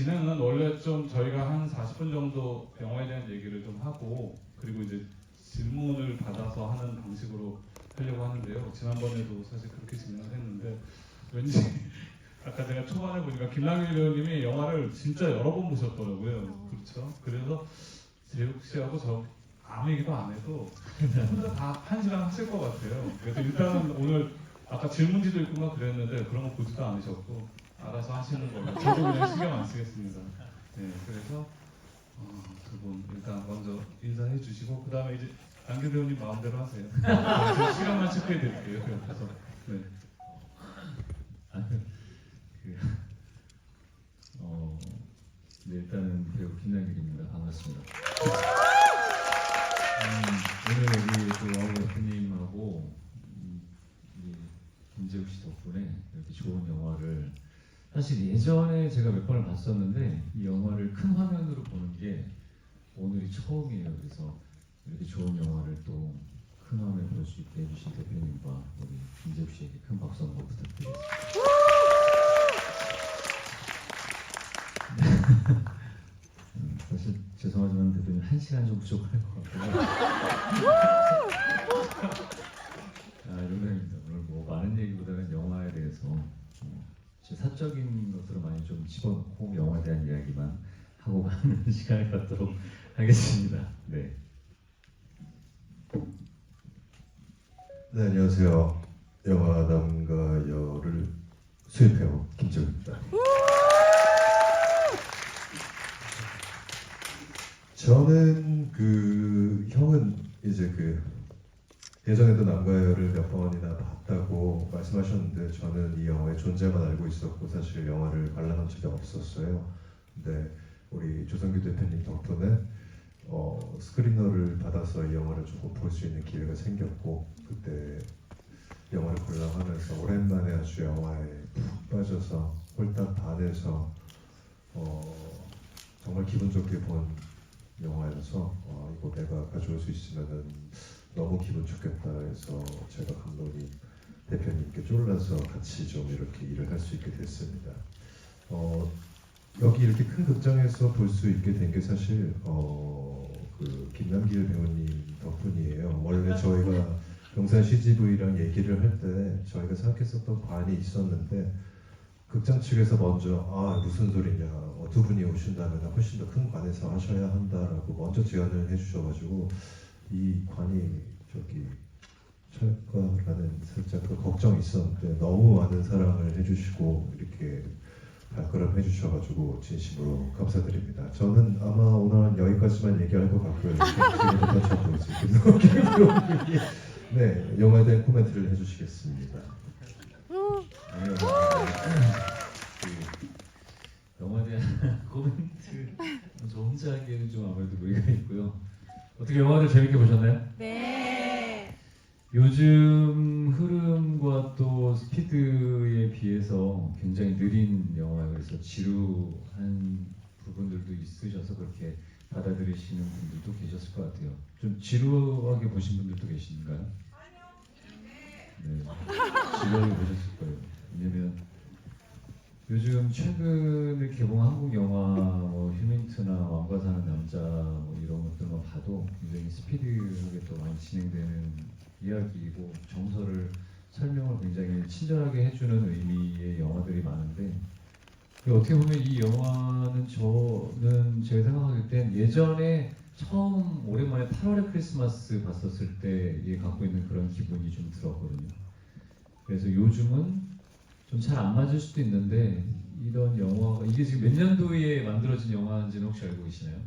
진행은 원래 좀 저희가 한 40분 정도 영화에 대한 얘기를 좀 하고 그리고 이제 질문을 받아서 하는 방식으로 하려고 하는데요. 지난번에도 사실 그렇게 진행을 했는데 왠지 아까 제가 초반에 보니까 김남일 배우님이 영화를 진짜 여러 번 보셨더라고요. 그렇죠? 그래서 재욱 씨하고 저 아무 얘기도 안 해도 혼자 다 1시간 하실 것 같아요. 그래서 일단은 오늘 아까 질문지도 있고 막 그랬는데 그런 거 보지도 않으셨고 알아서 하시는 걸로 저도 그냥 신경 안 쓰겠습니다. 네, 그래서 두 분 일단 먼저 인사해 주시고 그 다음에 이제 안규 배우님 마음대로 하세요. 제가 시간만 체크해 드릴게요. 그래서 네. 네, 일단은 배우 김남길입니다. 반갑습니다. 오늘 우리 또 와우 대표님하고 김재욱 씨 덕분에 이렇게 좋은 영화를 사실 예전에 제가 몇 번을 봤었는데 이 영화를 큰 화면으로 보는 게 오늘이 처음이에요. 그래서 이렇게 좋은 영화를 또 큰 화면에 볼 수 있게 해주신 대표님과 우리 김재욱 씨에게 큰 박수 한번 부탁드리겠습니다. 사실 죄송하지만 대표님 1시간 좀 부족할 것 같고요. 농담입니다. 오늘 뭐 많은 얘기보다는 영화에 대해서 제 사적인 것들을 많이 좀 집어넣고 영화에 대한 이야기만 하고 가는 시간을 갖도록 하겠습니다. 네. 네, 안녕하세요. 영화 남과 여를 수입해온 김재욱입니다. 저는 형은 이제 예전에도 남과 여를 몇 번이나 봤다고 말씀하셨는데 저는 이 영화의 존재만 알고 있었고 사실 영화를 관람한 적이 없었어요. 근데 우리 조성규 대표님 덕분에 스크리너를 받아서 이 영화를 조금 볼 수 있는 기회가 생겼고 그때 영화를 관람하면서 오랜만에 아주 영화에 푹 빠져서 홀딱 반해서 정말 기분 좋게 본 영화여서 이거 내가 가져올 수 있으면은 너무 기분 좋겠다 해서 제가 감독님 대표님께 쫄라서 같이 좀 이렇게 일을 할 수 있게 됐습니다. 여기 이렇게 큰 극장에서 볼 수 있게 된 게 사실 김남길 배우님 덕분이에요. 원래 저희가 용산 CGV랑 얘기를 할 때 저희가 생각했었던 관이 있었는데 극장 측에서 먼저 무슨 소리냐 두 분이 오신다면 훨씬 더 큰 관에서 하셔야 한다라고 먼저 제안을 해주셔가지고 이 관이 철거라는 살짝 걱정이 있었는데 너무 많은 사랑을 해주시고 이렇게 발걸음 해주셔가지고 진심으로 감사드립니다. 저는 아마 오늘은 여기까지만 얘기할 것 같고요. 지금부터 저도 이제 네, 영화에 대한 코멘트를 해주시겠습니다. 영화에 대한 코멘트 저 혼자 하기에는 좀 아무래도 무리가 있고요. 어떻게 영화를 재밌게 보셨나요? 네. 요즘 흐름과 또 스피드에 비해서 굉장히 느린 영화예요. 그래서 지루한 부분들도 있으셔서 그렇게 받아들이시는 분들도 계셨을 것 같아요. 좀 지루하게 보신 분들도 계신가요? 네, 지루하게 보셨을 거예요. 왜냐면 요즘 최근에 개봉한 한국 영화 휴민트나 왕과 사는 남자 이런 것들만 봐도 굉장히 스피드하게 또 많이 진행되는 이야기이고 정서를 설명을 굉장히 친절하게 해주는 의미의 영화들이 많은데 어떻게 보면 이 영화는 저는 제가 생각할 땐 예전에 처음 오랜만에 8월의 크리스마스 봤었을 때에 갖고 있는 그런 기분이 좀 들었거든요. 그래서 요즘은 좀 잘 안 맞을 수도 있는데 이런 영화가 이게 지금 몇 년도에 만들어진 영화인지는 혹시 알고 계시나요?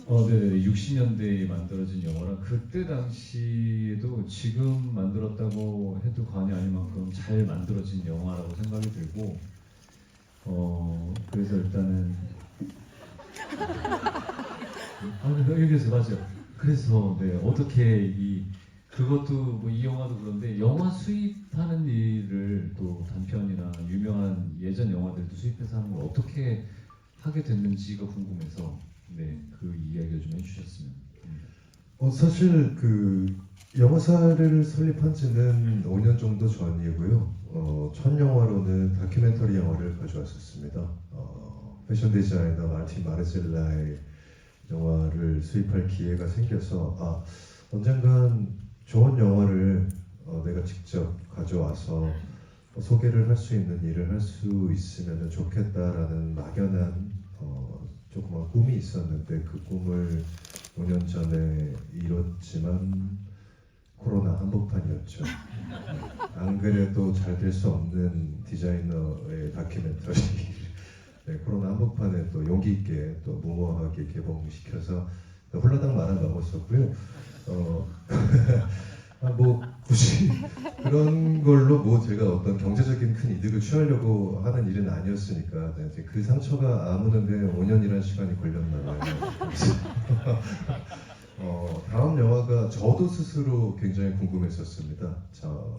네네 60년대에 만들어진 영화라 그때 당시에도 지금 만들었다고 해도 과언이 아닐 만큼 잘 만들어진 영화라고 생각이 들고 그래서 일단은 여기서 맞아요. 그래서 네 어떻게 그것도 이 영화도 그런데 영화 수입하는 일을 또 단편이나 유명한 예전 영화들도 수입해서 하는 걸 어떻게 하게 됐는지가 궁금해서 네 그 이야기를 좀 해주셨으면 합니다. 사실 그 영화사를 설립한 지는 5년 정도 전이고요. 첫 영화로는 다큐멘터리 영화를 가져왔었습니다. 패션 디자이너 마르틴 마르젤라의 영화를 수입할 기회가 생겨서 언젠간 좋은 영화를 내가 직접 가져와서 소개를 할 수 있는 일을 할 수 있으면 좋겠다라는 막연한 조그만 꿈이 있었는데 그 꿈을 5년 전에 이뤘지만 코로나 한복판이었죠. 안 그래도 잘 될 수 없는 디자이너의 다큐멘터리 네, 코로나 한복판에 또 용기 있게 또 무모하게 개봉시켜서 홀라당 말아 먹었었고요. 뭐 굳이 그런 걸로 뭐 제가 어떤 경제적인 큰 이득을 취하려고 하는 일은 아니었으니까 네, 이제 그 상처가 아무는데 5년이라는 시간이 걸렸나 봐요. 다음 영화가 저도 스스로 굉장히 궁금했었습니다.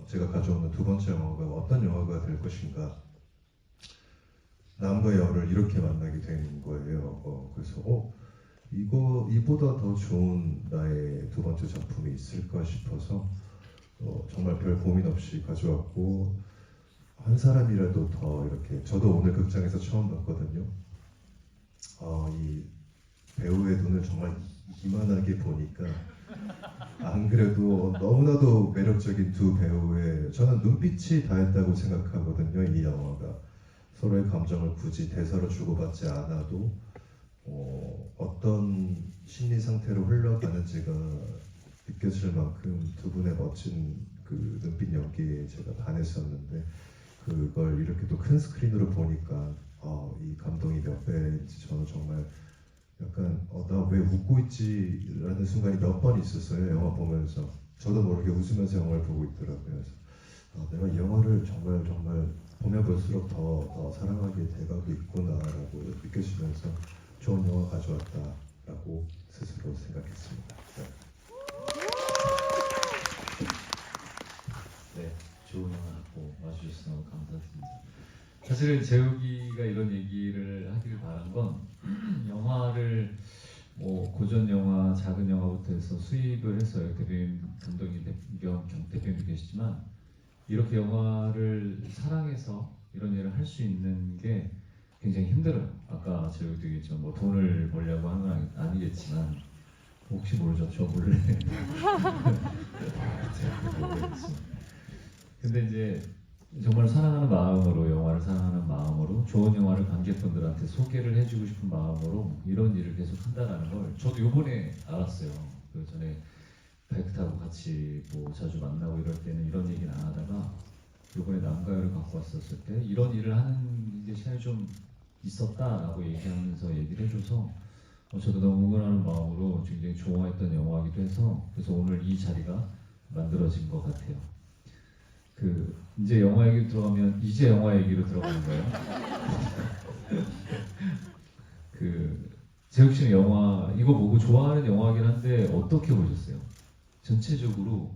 제가 가져오는 두 번째 영화가 어떤 영화가 될 것인가. 남과 여를 이렇게 만나게 되는 거예요. 그래서 이보다 더 좋은 나의 두 번째 작품이 있을까 싶어서 정말 별 고민 없이 가져왔고 한 사람이라도 더 이렇게 저도 오늘 극장에서 처음 봤거든요. 이 배우의 눈을 정말 이만하게 보니까 안 그래도 너무나도 매력적인 두 배우의 저는 눈빛이 다 했다고 생각하거든요. 이 영화가 서로의 감정을 굳이 대사로 주고받지 않아도 어떤 심리 상태로 흘러가는지가 느껴질 만큼 두 분의 멋진 그 눈빛 연기에 제가 반했었는데 그걸 이렇게 또 큰 스크린으로 보니까 이 감동이 몇 배인지 저는 정말 약간 나 왜 웃고 있지? 라는 순간이 몇 번 있었어요. 영화 보면서 저도 모르게 웃으면서 영화를 보고 있더라고요. 그래서 내가 이 영화를 정말 보면 볼수록 더 사랑하게 돼가고 있구나라고 느껴지면서 좋은 영화 가져왔다라고 스스로 생각했습니다. 네, 좋은 영화 갖고 와주셔서 너무 감사드립니다. 사실은 재욱이가 이런 얘기를 하기를 바란 건 영화를 뭐 고전 영화, 작은 영화부터 해서 수입을 했어요. 대표님, 감독님, 대표님도 계시지만 이렇게 영화를 사랑해서 이런 일을 할 수 있는 게 굉장히 힘들어요. 아까 재욱이도 얘기했지만 뭐 돈을 벌려고 하는 건 아니겠지만 혹시 모르죠. 저 몰래 근데 이제 정말 사랑하는 마음으로 영화를 사랑하는 마음으로 좋은 영화를 관객분들한테 소개를 해주고 싶은 마음으로 이런 일을 계속 한다는 걸 저도 요번에 알았어요. 그 전에 바이크 타고 같이 뭐 자주 만나고 이럴 때는 이런 얘기는 안 하다가 요번에 남가요를 갖고 왔었을 때 이런 일을 하는 게 시간이 좀 있었다라고 얘기하면서 얘기를 해줘서 저도 너무 응원하는 마음으로 굉장히 좋아했던 영화이기도 해서 그래서 오늘 이 자리가 만들어진 것 같아요. 이제 영화 얘기로 들어가면 이제 영화 얘기로 들어가는 거예요. 재욱 씨는 영화 이거 보고 좋아하는 영화긴 한데 어떻게 보셨어요? 전체적으로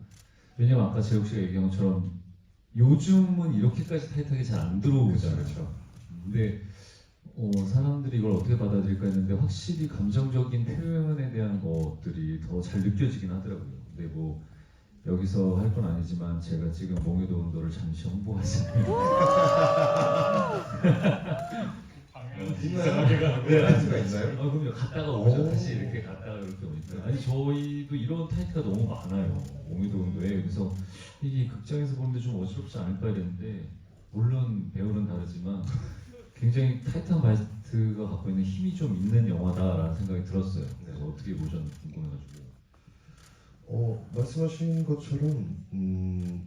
왜냐면 아까 재욱 씨가 얘기한 것처럼 요즘은 이렇게까지 타이트하게 잘 안 들어오잖아요. 그렇죠. 근데 사람들이 이걸 어떻게 받아들일까 했는데 확실히 감정적인 표현에 대한 것들이 더 잘 느껴지긴 하더라고요. 근데 뭐 여기서 할 건 아니지만 제가 지금 몽유도 운동을 잠시 홍보하잖아요. 있나요? 네, 할 수가 있나요? 그럼요. 갔다가 오죠. 오. 다시 이렇게 갔다가 이렇게 오니까. 아니 저희도 이런 타이트가 너무 많아요. 몽유도 운동에. 그래서 이게 극장에서 보는데 좀 어지럽지 않을까 이랬는데 물론 배우는 다르지만 굉장히 타이트한 바이트가 갖고 있는 힘이 좀 있는 영화다라는 생각이 들었어요. 그래서 어떻게 보셨는지 궁금해가지고. 말씀하신 것처럼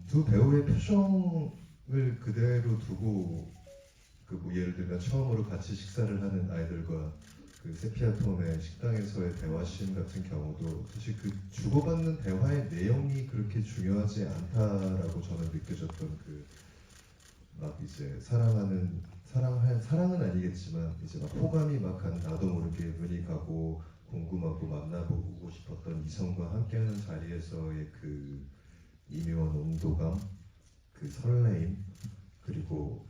두 배우의 표정을 그대로 두고 뭐 예를 들면 처음으로 같이 식사를 하는 아이들과 그 세피아톤의 식당에서의 대화씬 같은 경우도 사실 그 주고받는 대화의 내용이 그렇게 중요하지 않다라고 저는 느껴졌던 막 이제 사랑은 아니겠지만 이제 막 호감이 막 나도 모르게 눈이 가고 궁금하고 만나보고 싶었던 이성과 함께하는 자리에서의 그 미묘한 온도감, 그 설레임, 그리고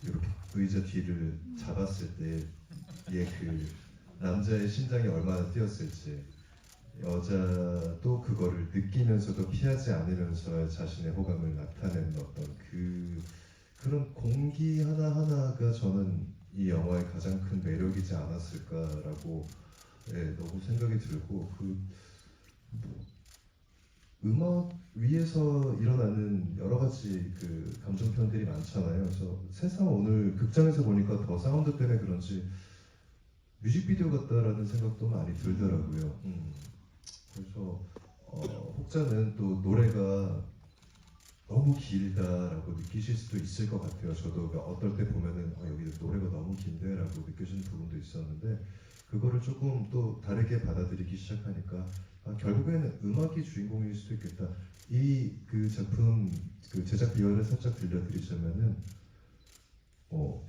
이렇게 의자 뒤를 잡았을 때의 그 남자의 심장이 얼마나 뛰었을지 여자도 그거를 느끼면서도 피하지 않으면서 자신의 호감을 나타내는 어떤 그런 공기 하나하나가 저는 이 영화의 가장 큰 매력이지 않았을까라고 너무 생각이 들고 음악 위에서 일어나는 여러 가지 그 감정 표현들이 많잖아요. 그래서 세상 오늘 극장에서 보니까 더 사운드 때문에 그런지 뮤직비디오 같다라는 생각도 많이 들더라고요. 그래서 혹자는 또 노래가 너무 길다라고 느끼실 수도 있을 것 같아요. 저도 어떨 때 보면은 여기 노래가 너무 긴데라고 느껴지는 부분도 있었는데 그거를 조금 또 다르게 받아들이기 시작하니까 결국에는 음악이 주인공일 수도 있겠다. 이 그 작품 그 제작 비화를 살짝 들려드리자면은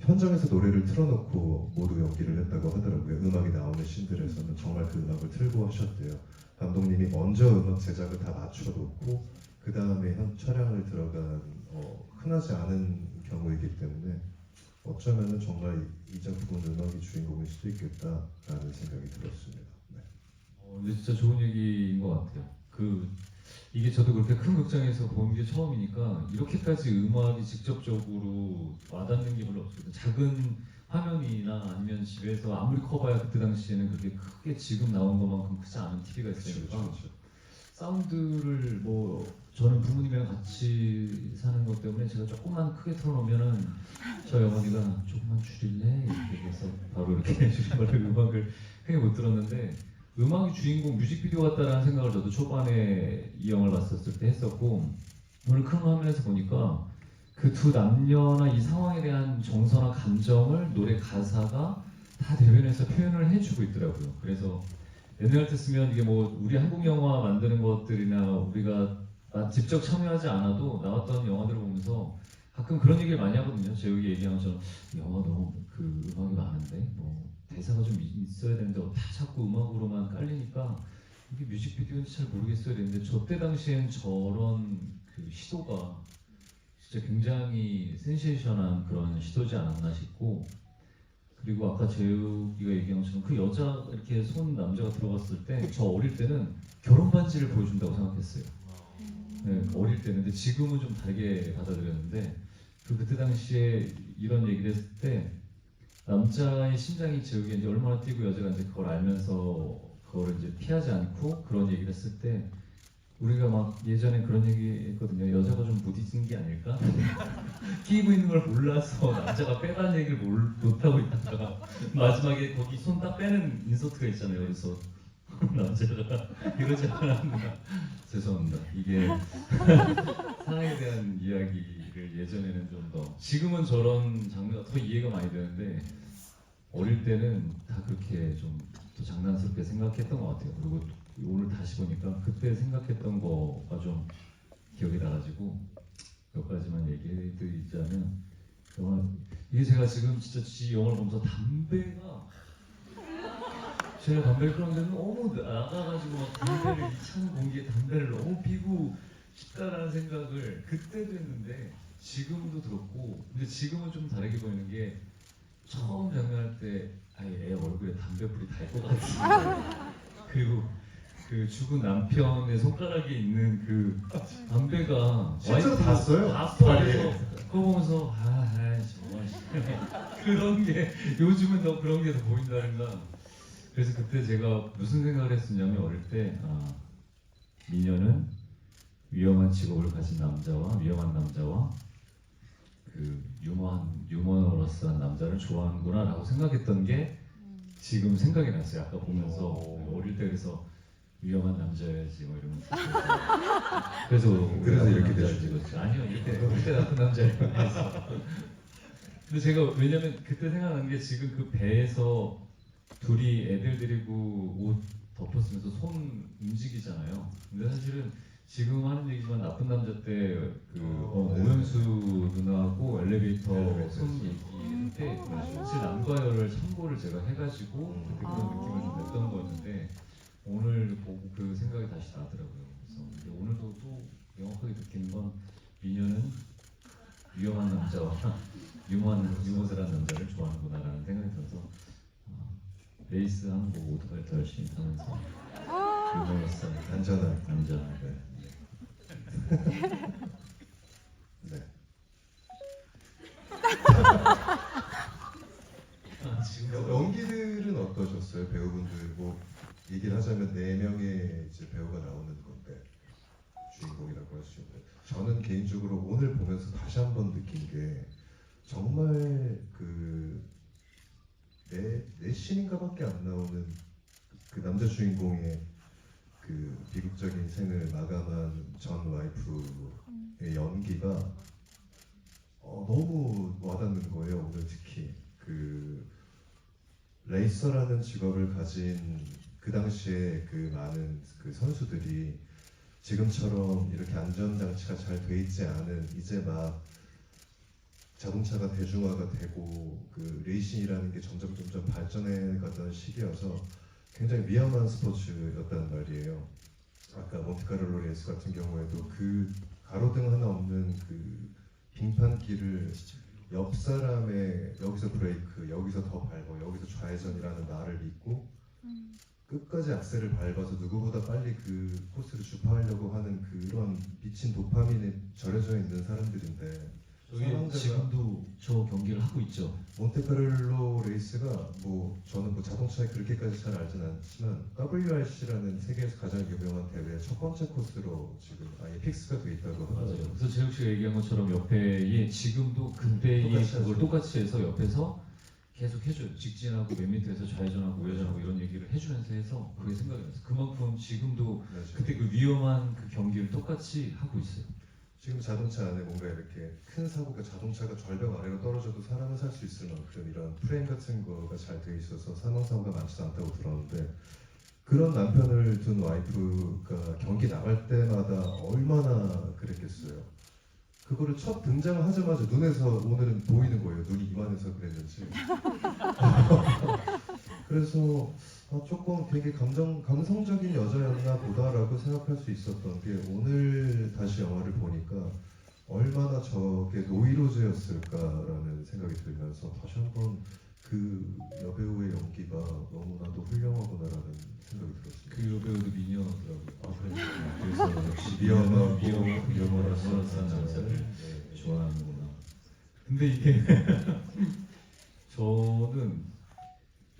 현장에서 노래를 틀어놓고 모두 연기를 했다고 하더라고요. 음악이 나오는 씬들에서는 정말 그 음악을 틀고 하셨대요. 감독님이 먼저 음악 제작을 다 맞춰놓고 그 다음에 촬영을 들어간 흔하지 않은 경우이기 때문에 어쩌면은 정말 이 작품은 음악이 주인공일 수도 있겠다라는 생각이 들었습니다. 네. 근데 진짜 좋은 얘기인 것 같아요. 이게 저도 그렇게 큰 극장에서 본 게 처음이니까 이렇게까지 음악이 직접적으로 와닿는 게 별로 없거든요. 작은 화면이나 아니면 집에서 아무리 커봐야 그때 당시에는 그렇게 크게 지금 나온 것만큼 크지 않은 TV가 있으니까 그렇죠. 사운드를 저는 부모님이랑 같이 사는 것 때문에 제가 조금만 크게 틀어놓으면은 저희 어머니가 조금만 줄일래? 이렇게 해서 바로 이렇게 해주셔서 음악을 크게 못 들었는데 음악이 주인공 뮤직비디오 같다라는 생각을 저도 초반에 이 영화를 봤었을 때 했었고 오늘 큰 화면에서 보니까 그 두 남녀나 이 상황에 대한 정서나 감정을 노래 가사가 다 대변해서 표현을 해주고 있더라고요. 그래서 옛날 같았으면 이게 우리 한국 영화 만드는 것들이나 우리가 직접 참여하지 않아도 나왔던 영화들을 보면서 가끔 그런 얘기를 많이 하거든요. 재욱이 얘기한 것처럼 영화 너무 음악이 많은데 대사가 좀 있어야 되는데 다 자꾸 음악으로만 깔리니까 이게 뮤직비디오인지 잘 모르겠어야 되는데 저 때 당시엔 저런 시도가 진짜 굉장히 센세이션한 그런 시도지 않았나 싶고 그리고 아까 재욱이가 얘기한 것처럼 그 여자 이렇게 손 남자가 들어갔을 때 저 어릴 때는 결혼 반지를 보여준다고 생각했어요. 네, 어릴 때는. 근데 지금은 좀 다르게 받아들였는데 그때 당시에 이런 얘기를 했을 때 남자의 심장이 재욱이 이제 얼마나 뛰고 여자가 이제 그걸 알면서 그거를 이제 피하지 않고 그런 얘기를 했을 때 우리가 막 예전에 그런 얘기 했거든요. 여자가 좀 무디진 게 아닐까? 끼고 있는 걸 몰라서 남자가 빼라는 얘기를 못하고 있다가 마지막에 거기 손 딱 빼는 인서트가 있잖아요. 그래서 남자가 이러지 않았나. 죄송합니다. 이게 사랑에 대한 이야기를 예전에는 좀 더 지금은 저런 장르가 더 이해가 많이 되는데 어릴 때는 다 그렇게 좀 더 장난스럽게 생각했던 것 같아요. 그리고 오늘 다시 보니까 그때 생각했던 거가 좀 기억이 나가지고 몇 가지만 얘기해드리자면 이게 제가 지금 진짜 이 영화를 보면서 제가 담배를 끊었는데 너무 나가가지고 막 담배를 이 찬 공기에 담배를 너무 피고 싶다라는 생각을 그때도 했는데 지금도 들었고 근데 지금은 좀 다르게 보이는 게 처음 장면할 때 애 얼굴에 담배불이 달 것 같은데 그리고 그 죽은 남편의 손가락에 있는 그 담배가 실제로 닿았어요? 그래서 그거 보면서 정말 그런 게 요즘은 더 그런 게 더 보인다는가. 그래서 그때 제가 무슨 생각을 했었냐면 어릴 때 미녀는 위험한 직업을 가진 남자와 위험한 남자와 그 유머러스한 남자를 좋아하는구나라고 생각했던 게 지금 생각이 났어요. 아까 보면서 어릴 때 그래서 위험한 남자야지 뭐 이러면서 그래서 이렇게 남자를 찍었지. 아니요 이때 나쁜 남자예요. 근데 제가 왜냐면 그때 생각난 게 지금 그 배에서 둘이 애들 데리고 옷 덮었으면서 손 움직이잖아요. 근데 사실은 지금 하는 얘기지만 나쁜 남자 때 오연수 누나하고 엘리베이터 손 얘기할 때 사실 남과여를 참고를 제가 해가지고 그때 그런 느낌을 좀 냈던 거였는데 오늘 보고 그 생각이 다시 나더라고요. 그래서 오늘도 또 명확하게 느끼는 건 미녀는 위험한 남자와 유머스한 남자를 좋아하는구나라는 생각이 들어서 레이스 하는 거 오토바이 더 열심히 타면서 유머러스한 안전한. 안전한. 네. 연기들은 어떠셨어요? 배우분들 뭐 얘기를 하자면 4명의 이제 배우가 나오는 건데 주인공이라고 할 수 있는. 저는 개인적으로 오늘 보면서 다시 한번 느낀 게 정말 네 씬인가밖에 안 나오는 그 남자 주인공의 그 비극적인 생을 마감한 전 와이프의 연기가 너무 와닿는 거예요. 오늘 특히 그 레이서라는 직업을 가진 그 당시에 그 많은 그 선수들이 지금처럼 이렇게 안전장치가 잘 돼 있지 않은 이제 막 자동차가 대중화가 되고 그 레이싱이라는 게 점점 발전해 가던 시기여서 굉장히 위험한 스포츠였단 말이에요. 아까 몬테카를로 레이스 같은 경우에도 그 가로등 하나 없는 그 빙판길을 옆 사람의 여기서 브레이크, 여기서 더 밟아, 여기서 좌회전이라는 말을 믿고 끝까지 악셀을 밟아서 누구보다 빨리 그 코스를 주파하려고 하는 그런 미친 도파민에 절여져 있는 사람들인데 저희 사망자가- 지금도 저 경기를 하고 있죠. 몬테카를로 레이스가 뭐 저는 뭐 자동차에 그렇게까지 잘 알진 않지만 WRC라는 세계에서 가장 유명한 대회 첫 번째 코스로 지금 아예 픽스가 돼 있다고 맞아요. 하더라고요. 그래서 재욱 씨가 얘기한 것처럼 옆에 지금도 그때의 똑같이 그걸 하죠. 똑같이 해서 옆에서 계속 해줘요. 직진하고 맨 밑에서 좌회전하고 우회전하고 이런 얘기를 해주면서 해서 그게 생각이 났어요. 그만큼 지금도 네, 지금. 그때 그 위험한 그 경기를 똑같이 하고 있어요. 지금 자동차 안에 뭔가 이렇게 큰 사고가 자동차가 절벽 아래로 떨어져도 사람은 살 수 있을 만큼 이런 프레임 같은 거가 잘 돼 있어서 사망 사고가 많지도 않다고 들었는데 그런 남편을 둔 와이프가 경기 나갈 때마다 얼마나 그랬겠어요. 그거를 첫 등장을 하자마자 눈에서 오늘은 보이는 거예요. 눈이 이만해서 그랬는지. 그래서 조금 되게 감성적인 여자였나 보다라고 생각할 수 있었던 게 오늘 다시 영화를 보니까 얼마나 저게 노이로즈였을까라는 생각이 들면서 다시 한번 그 여배우의 연기가 너무나도 훌륭하구나라는 생각이 들었습니다. 그 여배우도 미녀더라고요. 그래요? 그래서 역시 위험하고 미녀라서 남자를 네. 좋아하는구나. 근데 이게 저는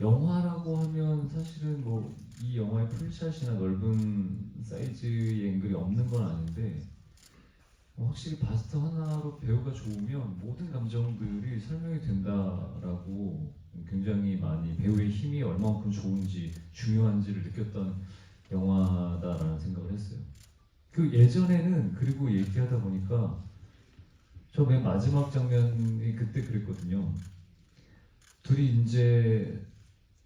영화라고 하면 사실은 뭐 이 영화의 풀샷이나 넓은 사이즈의 앵글이 없는 건 아닌데 확실히 바스트 하나로 배우가 좋으면 모든 감정들이 설명이 된다라고 굉장히 많이 배우의 힘이 얼마만큼 좋은지 중요한지를 느꼈던 영화다라는 생각을 했어요. 그 예전에는 그리고 얘기하다 보니까 저 맨 마지막 장면이 그때 그랬거든요. 둘이 이제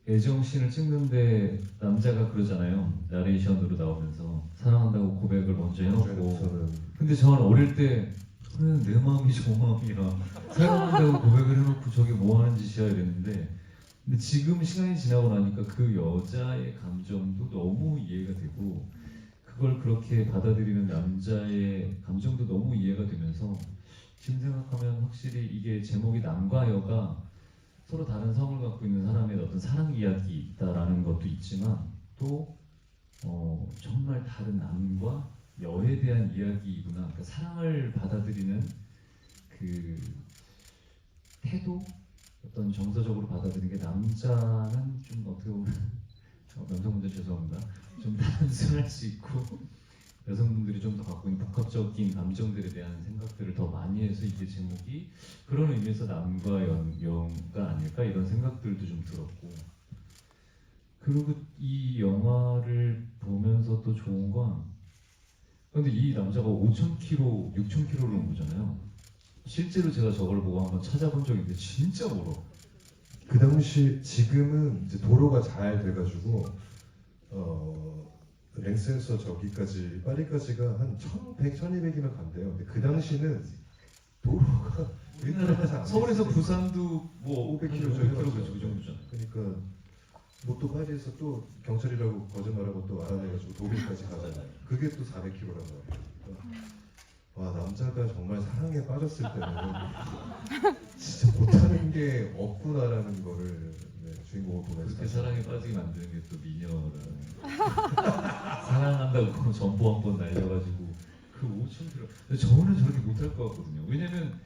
애정씬을 찍는데 남자가 그러잖아요. 나레이션으로 나오면서 사랑한다고 고백을 먼저 해놓고 저는 근데 저는 어릴 때 그래 내 마음이 저 마음이야 사랑한다고 고백을 해놓고 저게 뭐 하는 짓이야 이랬는데 근데 지금 시간이 지나고 나니까 그 여자의 감정도 너무 이해가 되고 그걸 그렇게 받아들이는 남자의 감정도 너무 이해가 되면서 지금 생각하면 확실히 이게 제목이 남과 여가 서로 다른 성을 갖고 있는 사람의 어떤 사랑 이야기 있다라는 것도 있지만 또 정말 다른 남과 여에 대한 이야기이구나. 그러니까 사랑을 받아들이는 그 태도, 어떤 정서적으로 받아들이는 게 남자는 좀 어떻게 보면 남성분들 죄송합니다. 좀 단순할 수 있고 여성분들이 좀 더 갖고 있는 복합적인 감정들에 대한 생각들을 더 많이 해서 이게 제목이 그런 의미에서 남과 여가 아닐까 이런 생각들도 좀 들었고 그리고 이 영화를 보면서 또 좋은 건 근데 이 남자가 5,000km, 6,000km를 온 거잖아요. 실제로 제가 저걸 보고 한번 찾아본 적이 있는데 진짜 멀어. 그 당시 지금은 이제 도로가 잘 돼가지고 랭센서 저기까지 파리까지가 한 1,100, 1,200이면 간대요. 근데 그 당시는 도로가 우리나라가 잘안 서울에서 부산도 뭐 500km 500km 정도 그 정도잖아. 그러니까 뭐 또 파리에서 또 경찰이라고 거짓말하고 또 알아내가지고 독일까지 가잖아요. 그게 또 400km란 말이에요. 와 남자가 정말 사랑에 빠졌을 때는 진짜 못하는 게 없구나라는 거를 주인공을 보면서 그렇게 사랑에 빠지게 만드는 게 또 미녀라는 한다고 전보 한 번 날려가지고 그 5천 킬로. 근데 저는 저렇게 못할 것 같거든요. 왜냐면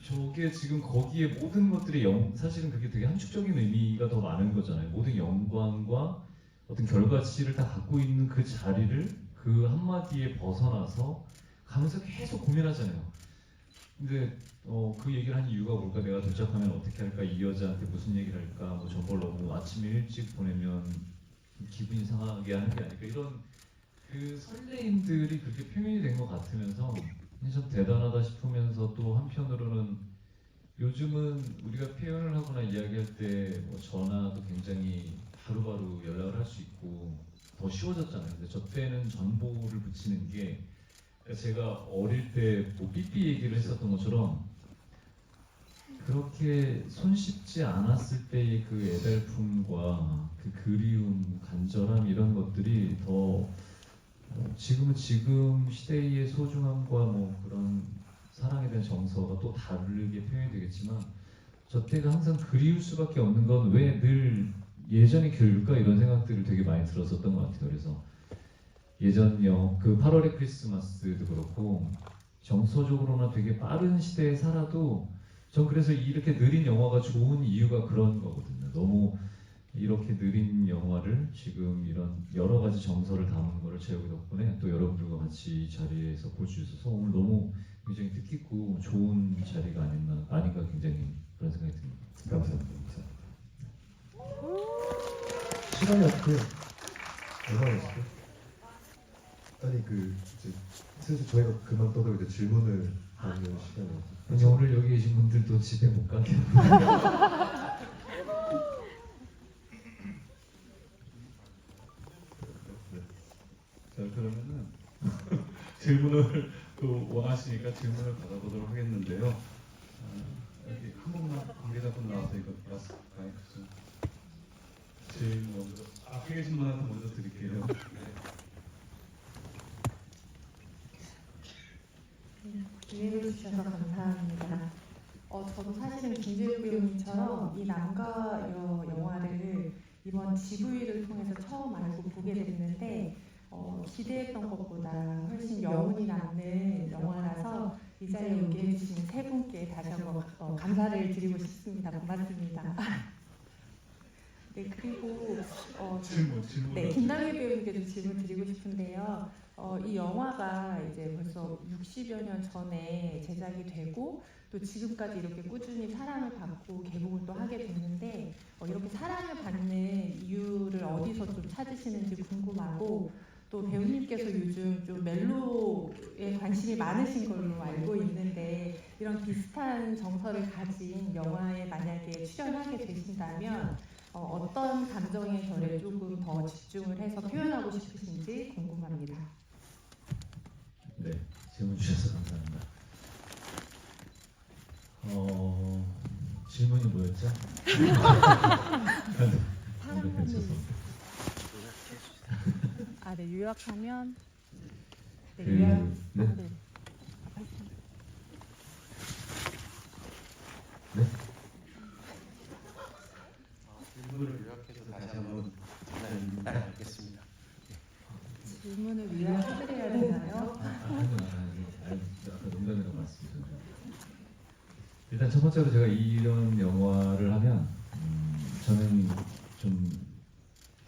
저게 지금 거기에 모든 것들이 사실은 그게 되게 함축적인 의미가 더 많은 거잖아요. 모든 영광과 어떤 결과치를 다 갖고 있는 그 자리를 그 한마디에 벗어나서 가면서 계속 고민하잖아요. 근데 그 얘기를 한 이유가 뭘까? 내가 도착하면 어떻게 할까? 이 여자한테 무슨 얘기를 할까? 뭐 저걸 너무 아침에 일찍 보내면 기분이 상하게 하는 게 아닐까? 이런 그 설레임들이 그렇게 표현이 된 것 같으면서 참 대단하다 싶으면서 또 한편으로는 요즘은 우리가 표현을 하거나 이야기할 때 뭐 전화도 굉장히 바로바로 연락을 할 수 있고 더 쉬워졌잖아요. 근데 저 때는 전보를 붙이는 게 제가 어릴 때 뭐 삐삐 얘기를 했었던 것처럼 그렇게 손쉽지 않았을 때의 그 애달픔과 그 그리움, 간절함 이런 것들이 더 지금은 지금 시대의 소중함과 뭐 그런 사랑에 대한 정서가 또 다르게 표현이 되겠지만 저 때가 항상 그리울 수밖에 없는 건 왜 늘 예전의 교육일까 이런 생각들을 되게 많이 들었었던 것 같아요. 그래서 예전 그 8월의 크리스마스도 그렇고 정서적으로나 되게 빠른 시대에 살아도 전 그래서 이렇게 느린 영화가 좋은 이유가 그런 거거든요. 너무 이렇게 느린 영화를 지금 이런 여러 가지 정서를 담은 거를 제우기 덕분에 또 여러분들과 같이 이 자리에서 볼 수 있어서 오늘 너무 굉장히 뜻깊고 좋은 자리가 아닌가 굉장히 그런 생각이 듭니다. 감사합니다. 시간이 어떻게 얼마나 있을까요? 아니 이제 슬슬 저희가 그만 떠들고 이제 질문을 하는 시간이 아니, 오늘 여기 계신 분들도 집에 못 가게 하고 자, 그러면은 질문을 또 원하시니까 질문을 받아보도록 하겠는데요. 여기 한 분만 관계자분 나와서 이거 마이크 좀 제일 먼저 앞에 계신 분한테 먼저 드릴게요. 기회를 주셔서 감사합니다. 저도 사실은 김재욱 배우님처럼 이 남과 여 영화를 이번 GV를 통해서 처음 알고 보게 됐는데 기대했던 것보다 훨씬 여운이 남는 영화라서 이 자리에 오게 해주신 세 분께 다시 한번 감사를 드리고 싶습니다. 고맙습니다. 네, 그리고 질문. 네, 김남일 배우님께도 질문 드리고 싶은데요. 이 영화가 이제 벌써 60여 년 전에 제작이 되고 또 지금까지 이렇게 꾸준히 사랑을 받고 개봉을 또 하게 됐는데 이렇게 사랑을 받는 이유를 어디서 좀 찾으시는지 궁금하고 또 배우님께서 요즘 좀 멜로에 관심이 많으신 걸로 알고 있는데 이런 비슷한 정서를 가진 영화에 만약에 출연하게 되신다면 어떤 감정의 결에 조금 더 집중을 해서 표현하고 싶으신지 궁금합니다. 네, 질문 주셔서 감사합니다. 질문이 뭐였죠? 네, 요약하면 네, 네. 네. 네? 질문을 요약해서 다시 한번 전달하겠습니다. 질문을 요약해드려야 되나요? 아까 농담이라고 말씀드렸죠. 일단 첫 번째로 제가 이런 영화를 하면 저는 좀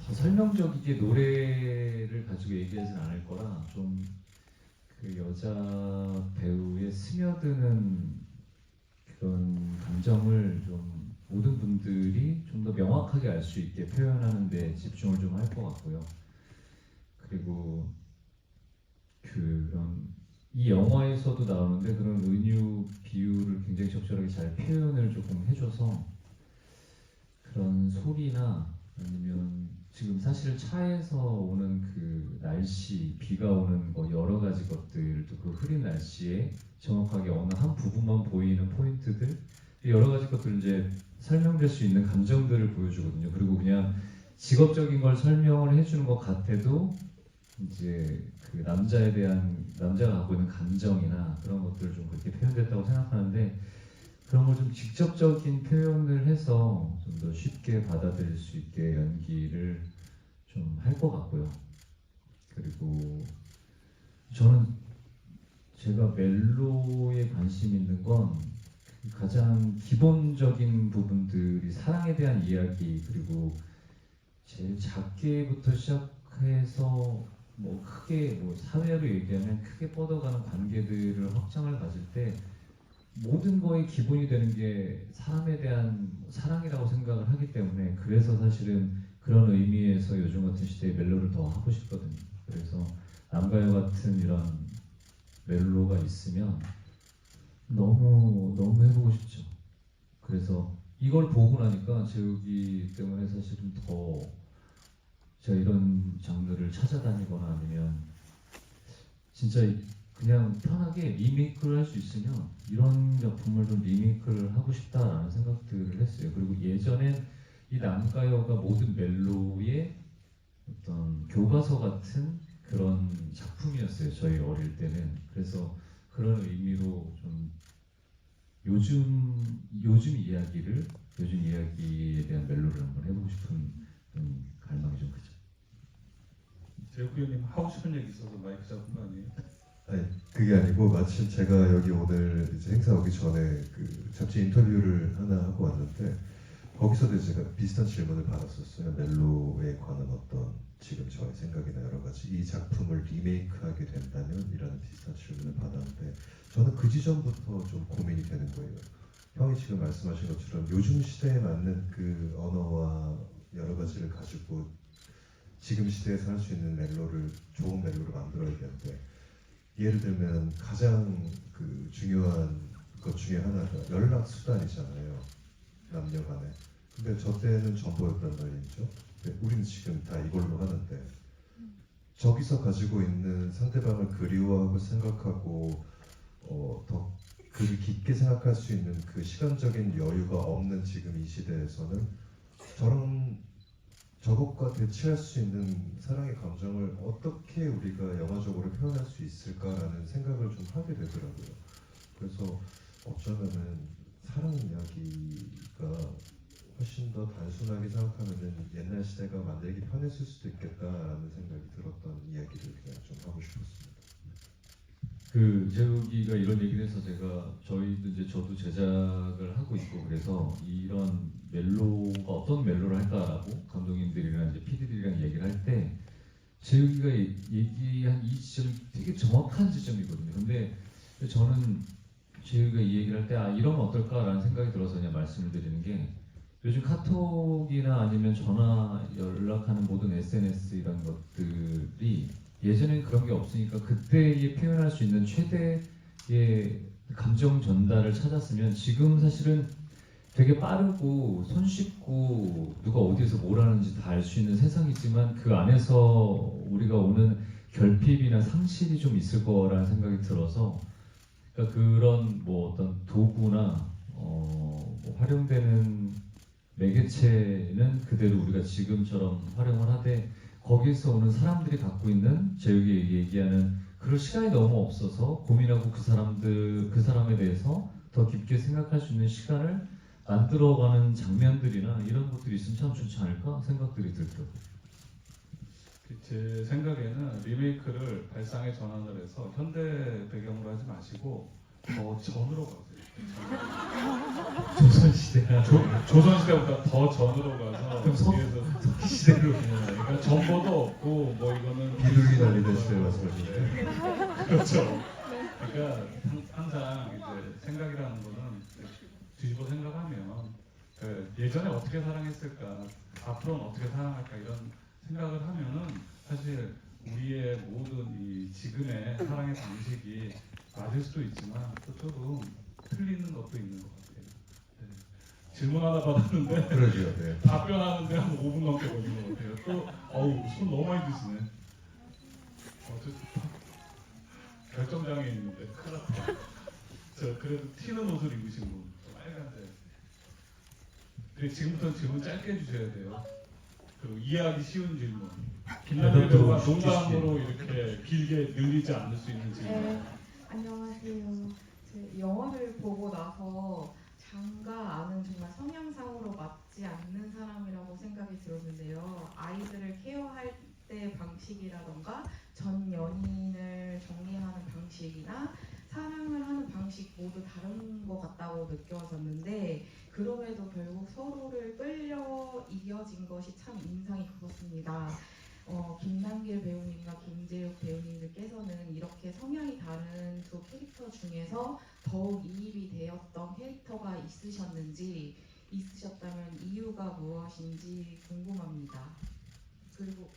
더 설명적이게 노래를 가지고 얘기하진 않을 거라 좀 그 여자 배우의 스며드는 그런 감정을 좀 모든 분들이 좀 더 명확하게 알 수 있게 표현하는 데 집중을 좀 할 것 같고요. 그리고 그런 이 영화에서도 나오는데 그런 은유 비유를 굉장히 적절하게 잘 표현을 조금 해줘서 그런 소리나 아니면 지금 사실 차에서 오는 그 날씨, 비가 오는 거 여러 가지 것들 또 그 흐린 날씨에 정확하게 어느 한 부분만 보이는 포인트들 여러 가지 것들 이제 설명될 수 있는 감정들을 보여주거든요. 그리고 그냥 직업적인 걸 설명을 해주는 것 같아도 이제 그 남자에 대한 남자가 갖고 있는 감정이나 그런 것들을 좀 그렇게 표현됐다고 생각하는데 그런 걸 좀 직접적인 표현을 해서 좀 더 쉽게 받아들일 수 있게 연기를 좀 할 것 같고요. 그리고 제가 멜로에 관심 있는 건 가장 기본적인 부분들이 사랑에 대한 이야기, 그리고 제일 작게부터 시작해서 뭐 크게 뭐 사회로 얘기하면 크게 뻗어가는 관계들을 확장을 가질 때 모든 거의 기본이 되는 게 사람에 대한 사랑이라고 생각을 하기 때문에, 그래서 사실은 그런 의미에서 요즘 같은 시대에 멜로를 더 하고 싶거든요. 그래서 남가요 같은 이런 멜로가 있으면 너무 해보고 싶죠. 그래서 이걸 보고 나니까 재욱이 때문에 사실은 더 제가 이런 장르를 찾아다니거나 아니면 진짜 그냥 편하게 리메이크를 할 수 있으면 이런 작품을 좀 리메이크를 하고 싶다라는 생각들을 했어요. 그리고 예전엔 이 남가요가 모든 멜로의 어떤 교과서 같은 그런 작품이었어요. 저희 어릴 때는. 그래서 그런 의미로 좀 요즘 이야기에 대한 멜로를 한번 해보고 싶은 갈망이 좀 크죠. 재욱이 형님 하고 싶은 얘기 있어서 마이크 잡은 거 아니에요? 아니 그게 아니고 마침 제가 여기 오늘 이제 행사 오기 전에 그 잡지 인터뷰를 하나 하고 왔는데 거기서도 제가 비슷한 질문을 받았었어요. 멜로에 관한 어떤 지금 저의 생각이나 여러 가지 이 작품을 리메이크하게 된다면 이라는 비슷한 질문을 받았는데 저는 그 지점부터 좀 고민이 되는 거예요. 형이 지금 말씀하신 것처럼 요즘 시대에 맞는 그 언어와 여러 가지를 가지고 지금 시대에서 할 수 있는 멜로를 좋은 멜로를 만들어야 되는데 예를 들면 가장 그 중요한 것 중에 하나가 연락 수단이잖아요. 남녀 간에. 근데 저 때는 전보였단 말이죠. 근데 우리는 지금 다 이걸로 하는데 저기서 가지고 있는 상대방을 그리워하고 생각하고 더 그를 깊게 생각할 수 있는 그 시간적인 여유가 없는 지금 이 시대에서는 저것과 대치할 수 있는 사랑의 감정을 어떻게 우리가 영화적으로 표현할 수 있을까라는 생각을 좀 하게 되더라고요. 그래서 어쩌면은 사랑 이야기가 훨씬 더 단순하게 생각하면은 옛날 시대가 만들기 편했을 수도 있겠다라는 생각이 들었던 이야기를 그냥 좀 하고 싶었습니다. 그 재욱이가 이런 얘기를 해서 저도 제작을 하고 있고, 그래서 이런 멜로가 어떤 멜로를 할까라고 감독님들이랑 이제 PD들이랑 얘기를 할 때 재욱이가 얘기한 이 지점이 되게 정확한 지점이거든요. 근데 저는 재욱이가 이 얘기를 할 때 이러면 어떨까라는 생각이 들어서 그냥 말씀을 드리는 게, 요즘 카톡이나 아니면 전화 연락하는 모든 SNS 이런 것들이 예전엔 그런 게 없으니까 그때에 표현할 수 있는 최대의 감정 전달을 찾았으면 지금 사실은 되게 빠르고 손쉽고 누가 어디에서 뭘 하는지 다 알 수 있는 세상이지만 그 안에서 우리가 오는 결핍이나 상실이 좀 있을 거라는 생각이 들어서, 그러니까 그런 뭐 어떤 도구나 뭐 활용되는 매개체는 그대로 우리가 지금처럼 활용을 하되 거기서 오는 사람들이 갖고 있는 재욱이 얘기하는 그럴 시간이 너무 없어서 고민하고 그 사람에 대해서 더 깊게 생각할 수 있는 시간을 만들어가는 장면들이나 이런 것들이 있으면 참 좋지 않을까 생각들이 들더라고요. 제 생각에는 리메이크를 발상에 전환을 해서 현대 배경으로 하지 마시고 더 전으로 가세요. 조선시대나 조선시대보다 더 전으로 가서 그럼 거기에서 시대로 그러니까 정보도 없고 뭐 이거는 비둘기 날리던 시대 말씀하시는데 그렇죠. 그러니까 항상 이제 생각이라는 거는 뒤집어 생각하면 예전에 어떻게 사랑했을까, 앞으로는 어떻게 사랑할까 이런 생각을 하면은 사실 우리의 모든 이 지금의 사랑의 방식이 맞을 수도 있지만 또 조금 틀리는 것도 있는 것 같아요. 네. 질문 하나 받았는데 그러죠. 네. 답변하는데 한 5분 넘게 걸린 것 같아요. 또 손 너무 많이 드시네. 결정장애 있는데 큰일 났다. 저 그래도 튀는 옷을 입으신 분, 빨간색. 근데 지금부터 질문 짧게 해주셔야 돼요. 그리고 이해하기 쉬운 질문. 김남일 배우가 농담으로 이렇게 길게 늘리지 않을 수 있는 질문. 네, 안녕하세요. 제 영화를 보고 나서 장가 아는 정말 성향상으로 맞지 않는 사람이라고 생각이 들었는데요. 아이들을 케어할 때 방식이라던가 전 연인을 정리하는 방식이나 사랑을 하는 방식 모두 다른 것 같다고 느껴졌는데 그럼에도 결국 서로를 끌려 이겨진 것이 참 인상이 깊었습니다. 김남길 배우님과 김재욱 배우님들께서는 이렇게 성향이 다른 두 캐릭터 중에서 더욱 이입이 되었던 캐릭터가 있으셨다면 이유가 무엇인지 궁금합니다. 그리고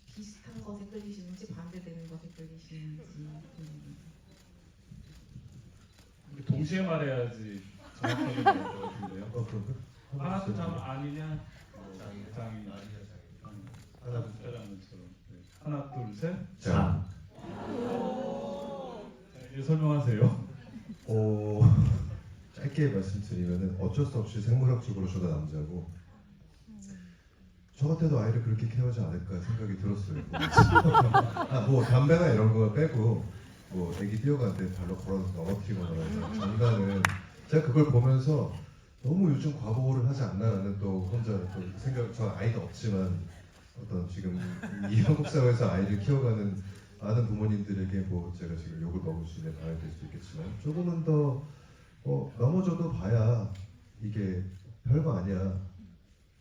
비슷한 것에 끌리시는지 반대되는 것에 끌리시는지 궁금합니다. 동시에 말해야지 정확하게 나올 것 같은데요. 그런가? 하나도 장 아니냐? 장이 하나, 숫자라는 것처럼. 네. 하나 둘 셋. 자, 이제 설명하세요. 짧게 말씀드리면은 어쩔 수 없이 생물학적으로 저도 남자고 저 같아도 아이를 그렇게 케어하지 않을까 생각이 들었어요. 뭐 담배나 이런 거 빼고 뭐 애기 뛰어가는데 발로 걸어서 넘어뜨리거나 해서 장난은 제가 그걸 보면서 너무 요즘 과보호를 하지 않나라는 또 혼자 또 생각. 저 아이가 없지만 어떤 지금 이 한국 사회에서 아이를 키워가는 많은 부모님들에게 뭐 제가 지금 욕을 먹을 수 있는 방향이 될 수 있겠지만 조금은 더 넘어져도 봐야 이게 별거 아니야.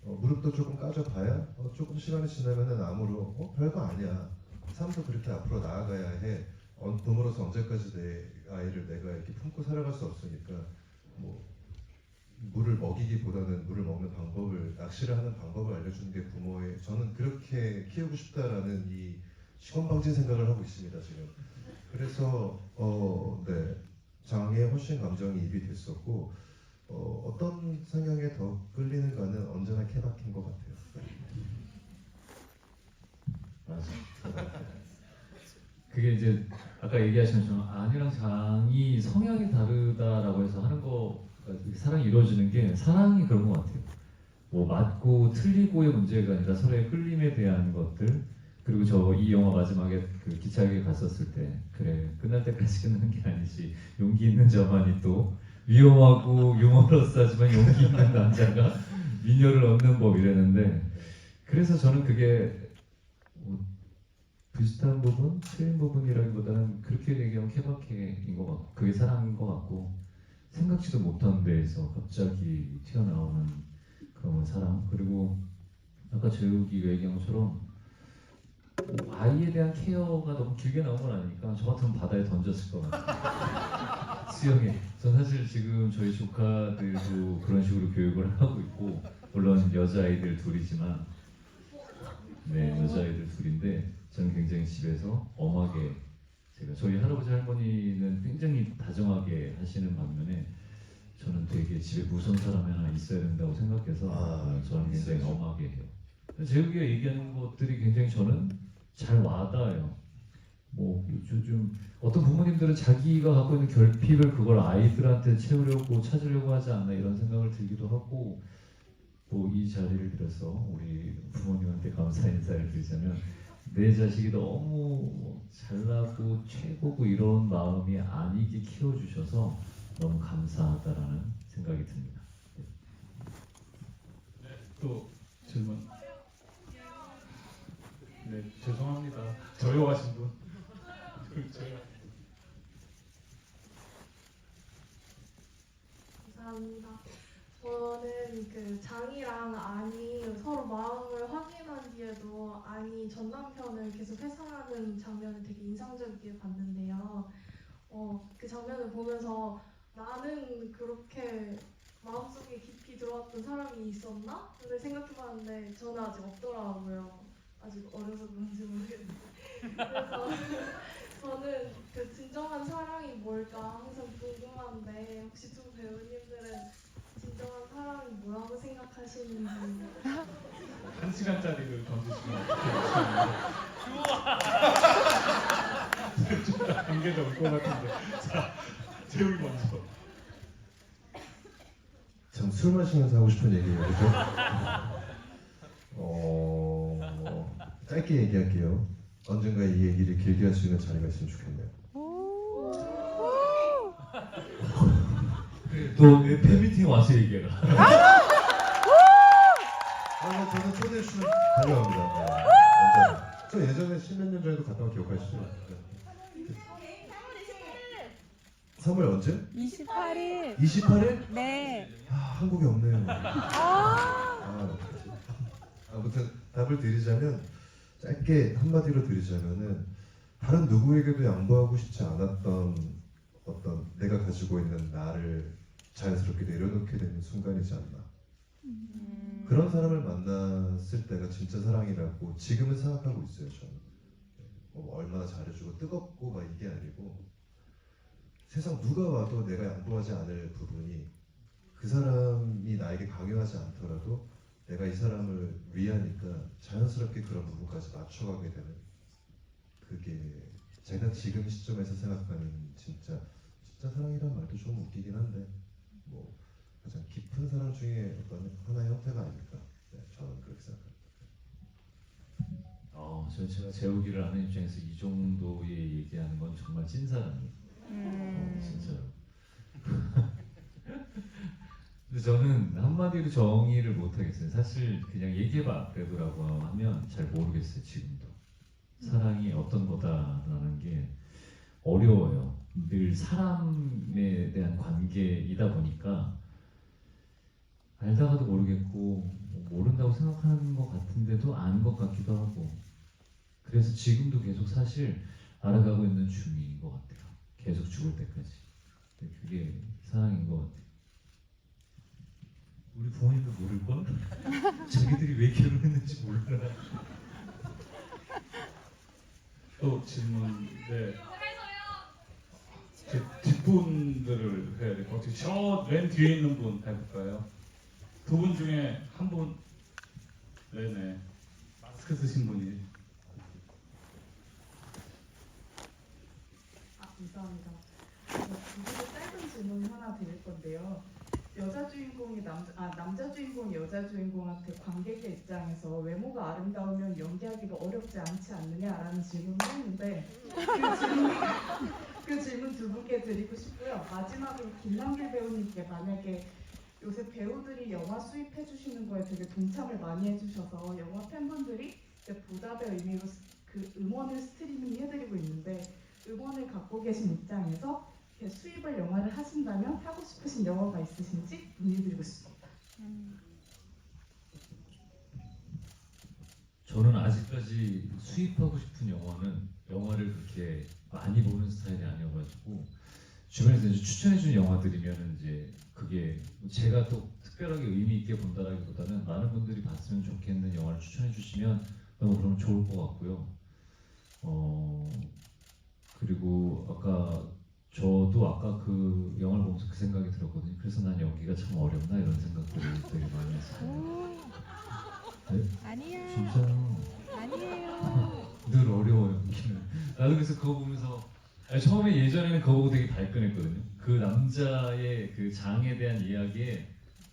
무릎도 조금 까져봐야 조금 시간이 지나면은 암으로 별거 아니야. 삶도 그렇게 앞으로 나아가야 해. 부모로서 언제까지 내 아이를 내가 이렇게 품고 살아갈 수 없으니까 뭐 물을 먹이기보다는 물을 먹는 방법을, 낚시를 하는 방법을 알려주는 게 부모의, 저는 그렇게 키우고 싶다라는 이 시건방진 생각을 하고 있습니다 지금. 그래서 네, 장에 훨씬 감정이 입이 됐었고 어떤 성향에 더 끌리는가는 언제나 케바케인 것 같아요. 맞아. 그게 이제 아까 얘기하신 것처럼 안이랑 장이 성향이 다르다라고 해서 하는 거, 사랑이 이루어지는 게 사랑이 그런 것 같아요. 뭐 맞고 틀리고의 문제가 아니라 서로의 끌림에 대한 것들. 그리고 저 이 영화 마지막에 그 기차역에 갔었을 때 그래 끝날 때까지 끝나는 게 아니지, 용기 있는 저만이 또 위험하고 유머러스하지만 용기 있는 남자가 미녀를 얻는 법 이랬는데, 그래서 저는 그게 뭐 비슷한 부분, 틀린 부분이라기보다는 그렇게 얘기하면 케바케인 것 같고 그게 사랑인 것 같고, 생각지도 못한 데에서 갑자기 튀어나오는 그런 사랑. 그리고 아까 재욱이가 얘기한 것처럼 아이에 대한 케어가 너무 길게 나온 건 아니니까 저 같으면 바다에 던졌을 것 같아요. 수영에. 전 사실 지금 저희 조카들도 그런 식으로 교육을 하고 있고, 물론 여자아이들 둘이지만, 네, 여자아이들 둘인데 저는 굉장히 집에서 엄하게, 제가 저희 할아버지 할머니는 굉장히 다정하게 하시는 반면에 저는 되게 집에 무서운 사람이 하나 있어야 된다고 생각해서 저는 굉장히 엄하게 해요. 재욱이가 얘기하는 것들이 굉장히 저는 잘 와닿아요. 뭐 요즘 어떤 부모님들은 자기가 갖고 있는 결핍을 그걸 아이들한테 채우려고 찾으려고 하지 않나 이런 생각을 들기도 하고, 뭐 이 자리를 빌어서 우리 부모님한테 감사 인사를 드리자면 내 자식이 너무 잘나고 최고고 이런 마음이 아니게 키워주셔서 너무 감사하다라는 생각이 듭니다. 또 질문. 네, 죄송합니다. 저요하신 분. 저요. 감사합니다. 저는 그 장이랑 안이 서로 마음을 확인한 뒤에도 안이 전 남편을 계속 회상하는 장면을 되게 인상적이게 봤는데요. 그 장면을 보면서 나는 그렇게 마음속에 깊이 들어왔던 사람이 있었나? 근데 생각해봤는데 저는 아직 없더라고요. 아직 어려서 그런지 모르겠는데. 그래서 저는 그 진정한 사랑이 뭘까 항상 궁금한데, 혹시 두 배우님들은 진정한 사랑이 뭐라고 생각하시는지. 1시간짜리를 던지시면 어떡해요? 좀 단계가 올 것 같은데. 자, 재욱이 먼저. 참 술 마시면서 하고 싶은 얘기예요, 그죠? 짧게 얘기할게요. 언젠가 이 얘기를 길게 할 수 있는 자리가 있으면 좋겠네요. 또 팬미팅 와서 얘기해라. 저는 초대해 주시면 달려갑니다. 네, 저 예전에 10몇 년 전에도 갔다 온 기억하시죠? 네. 3월 언제? 28일. 28일? 네. 한국에 없네요. 아. 어떡하지? 아무튼 답을 드리자면 짧게 한마디로 드리자면은 다른 누구에게도 양보하고 싶지 않았던 어떤 내가 가지고 있는 나를 자연스럽게 내려놓게 되는 순간이지 않나. 그런 사람을 만났을 때가 진짜 사랑이라고 지금은 생각하고 있어요. 저는 뭐 얼마나 잘해주고 뜨겁고 막 이게 아니고 세상 누가 와도 내가 양보하지 않을 부분이 그 사람이 나에게 강요하지 않더라도 내가 이 사람을 위하니까 자연스럽게 그런 부분까지 맞춰가게 되는 그게 제가 지금 시점에서 생각하는 진짜 사랑이란 말도 좀 웃기긴 한데 뭐 가장 깊은 사랑 중에 어떤 하나의 형태가 아닐까. 네, 저는 그렇게 생각합니다. 제가 재우기를 아는 입장에서 이 정도의 얘기하는 건 정말 찐사랑이에요. 진짜로. 근데 저는 한마디로 정의를 못 하겠어요. 사실 그냥 얘기해봐 그래도라고 하면 잘 모르겠어요. 지금도 사랑이 어떤 거다라는 게 어려워요. 늘 사람에 대한 관계이다 보니까 알다가도 모르겠고 모른다고 생각하는 것 같은데도 아는 것 같기도 하고 그래서 지금도 계속 사실 알아가고 있는 중인 것 같아요. 계속 죽을 때까지. 근데 그게 사랑인 것 같아요. 우리 부모님도 모를걸? 자기들이 왜 결혼했는지 몰라. 또 질문. 네. 제 뒷분들을 해야 될 것 같아요. 저 맨 뒤에 있는 분 해볼까요? 두 분 중에 한 분. 네네. 마스크 쓰신 분이. 감사합니다. 두분의 짧은 질문 하나 드릴 건데요. 여자 주인공이 남자 주인공이 여자 주인공한테 관객의 입장에서 외모가 아름다우면 연기하기가 어렵지 않지 않느냐라는 질문을 했는데 그 질문 두 분께 드리고 싶고요. 마지막으로 김남길 배우님께 만약에 요새 배우들이 영화 수입해 주시는 거에 되게 동참을 많이 해주셔서 영화 팬분들이 이제 보답의 의미로 그 음원을 스트리밍 해드리고 있는데 음원을 갖고 계신 입장에서 이렇게 수입을 영화를 하신다면 하고 싶으신 영화가 있으신지 문의드리고 싶습니다. 저는 아직까지 수입하고 싶은 영화를 그렇게 많이 보는 스타일이 아니어가지고 주변에서 이제 추천해주는 영화들이면 이제 그게 제가 또 특별하게 의미 있게 본다라기보다는 많은 분들이 봤으면 좋겠는 영화를 추천해주시면 너무 그러면 좋을 것 같고요. 그리고 저도 아까 그 영화를 보면서 그 생각이 들었거든요. 그래서 난 연기가 참 어렵나 이런 생각들을 되게 많이 했어요. 네? 아니야. 진짜요. 아니에요. 늘 어려워요 연기는. 나도 그래서 그거 보면서 처음에 예전에는 그거 보고 되게 발끈했거든요. 그 남자의 그 장에 대한 이야기에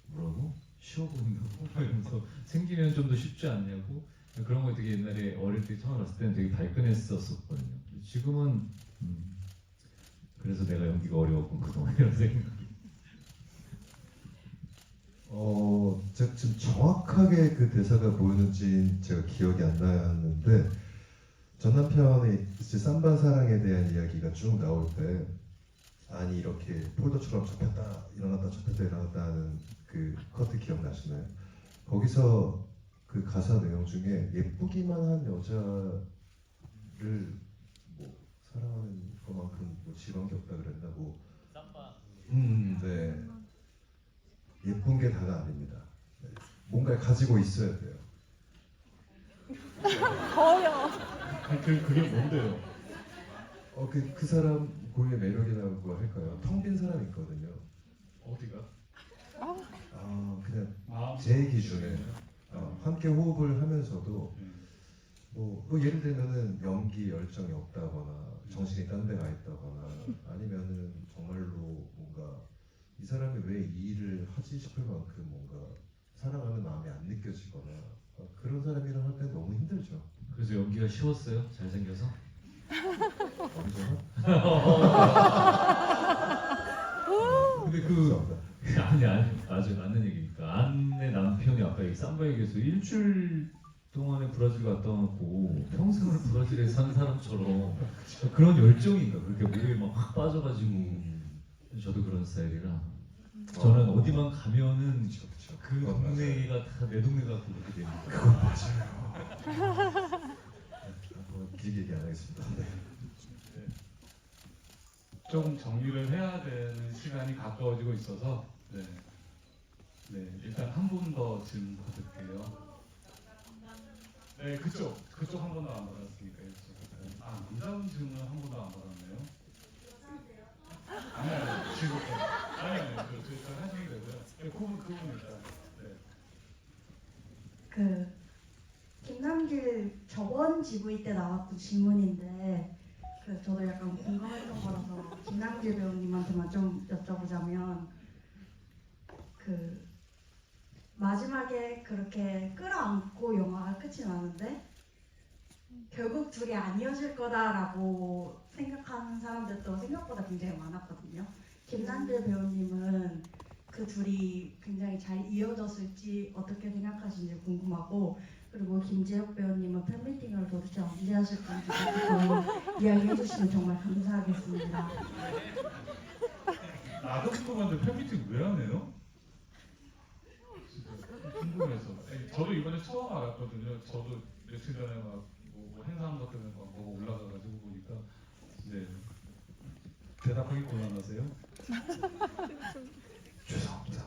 뭐라고? 쉬워 보인다고? 이러면서 생기면 좀 더 쉽지 않냐고 그런 거 되게 옛날에 어릴 때 처음 봤을 때는 되게 발끈했었거든요. 지금은 그래서 내가 연기가 어려웠고 그동안 이런 생각이. 제가 지금 정확하게 그 대사가 뭐였는지 제가 기억이 안 나는데 전 남편의 이제 쌈반 사랑에 대한 이야기가 쭉 나올 때 아니 이렇게 폴더처럼 접혔다 일어났다 접혔다 일어났다 하는 그 커트 기억나시나요? 거기서 그 가사 내용 중에 예쁘기만 한 여자를 뭐 사랑하는 것만큼 뭐 지루한 게 없다 그랬나 뭐. 네. 예쁜 게 다가 아닙니다. 네. 뭔가를 가지고 있어야 돼요. 거요. 그게 뭔데요? 그 사람 고유의 매력이라고 할까요? 텅 빈 사람이 있거든요. 어디가? 그냥 마음. 제 기준에 함께 호흡을 하면서도 음. 뭐 예를 들면은 연기 열정이 없다거나 정신이 딴 데 가 있다거나 아니면은 정말로 뭔가 이 사람이 왜 이 일을 하지 싶을 만큼 뭔가 사랑하는 마음이 안 느껴지거나 그런 사람이랑 할 때 너무 힘들죠. 그래서 연기가 쉬웠어요? 잘생겨서? 어디서? 근데 아니 맞아요 맞는 얘기니까 아내 남편이 아까 이 삼바 얘기해서 일주일 동안에 브라질 갔다 와놓고 평생을 브라질에 산 사람처럼 그런 열정인가 그렇게 몸에 막 확 빠져가지고 저도 그런 스타일이라 저는 어디만 가면은 그쵸. 그 그건 맞아요. 동네가 다 내 동네 같고 그렇게 되니까. 그건 맞아요. 뭐 길게 얘기 안 하겠습니다. 네. 좀 정리를 해야 되는 시간이 가까워지고 있어서 네, 일단 한 분 더 질문 받을게요. 네, 그쪽 한 번도 안 받았으니까 이쪽. 아, 남자분 질문 한 번도 안 받았네요. 아니, 지금 아니, 저 하시면 되고요. 네, 그분 일단. 네. 그 김남길 저번 GV 때 나왔던 질문인데 저도 약간 공감했던 거라서 김남길 배우님한테만 좀 여쭤보자면 마지막에 그렇게 끌어안고 영화가 끝이 나는데 결국 둘이 안 이어질 거다라고 생각하는 사람들도 생각보다 굉장히 많았거든요. 김남길 배우님은 그 둘이 굉장히 잘 이어졌을지 어떻게 생각하시는지 궁금하고, 그리고 김재혁 배우님은 팬미팅을 도대체 언제 하실 건지 좀 이야기해 주시면 정말 감사하겠습니다. 나도 궁금한데 팬미팅 왜 안 해요? 진짜 궁금해서. 저도 이번에 처음 알았거든요. 저도 며칠 전에 뭐 행사한 것 때문에 막 보고 올라가가지고 보니까 네. 대답하기 곤란하세요? 죄송합니다.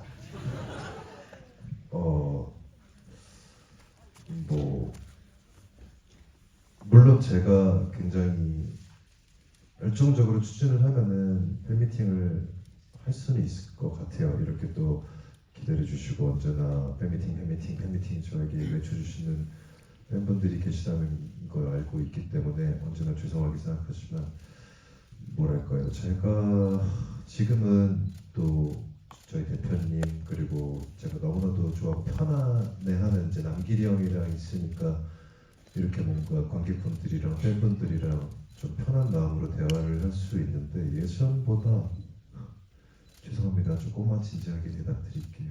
물론 제가 굉장히 열정적으로 추진을 하면은 팬미팅을 할 수는 있을 것 같아요. 이렇게 또 기다려 주시고 언제나 팬미팅 저에게 외쳐주시는 팬분들이 계시다는 걸 알고 있기 때문에 언제나 죄송하게 생각하지만 뭐랄까요, 제가 지금은 또 저희 대표님 그리고 제가 너무나도 좋아하고 편안해하는 이제 남길이 형이랑 있으니까 이렇게 뭔가 관객분들이랑 팬분들이랑 좀 편한 마음으로 대화를 할 수 있는데 예전보다 죄송합니다. 조금만 진지하게 대답드릴게요.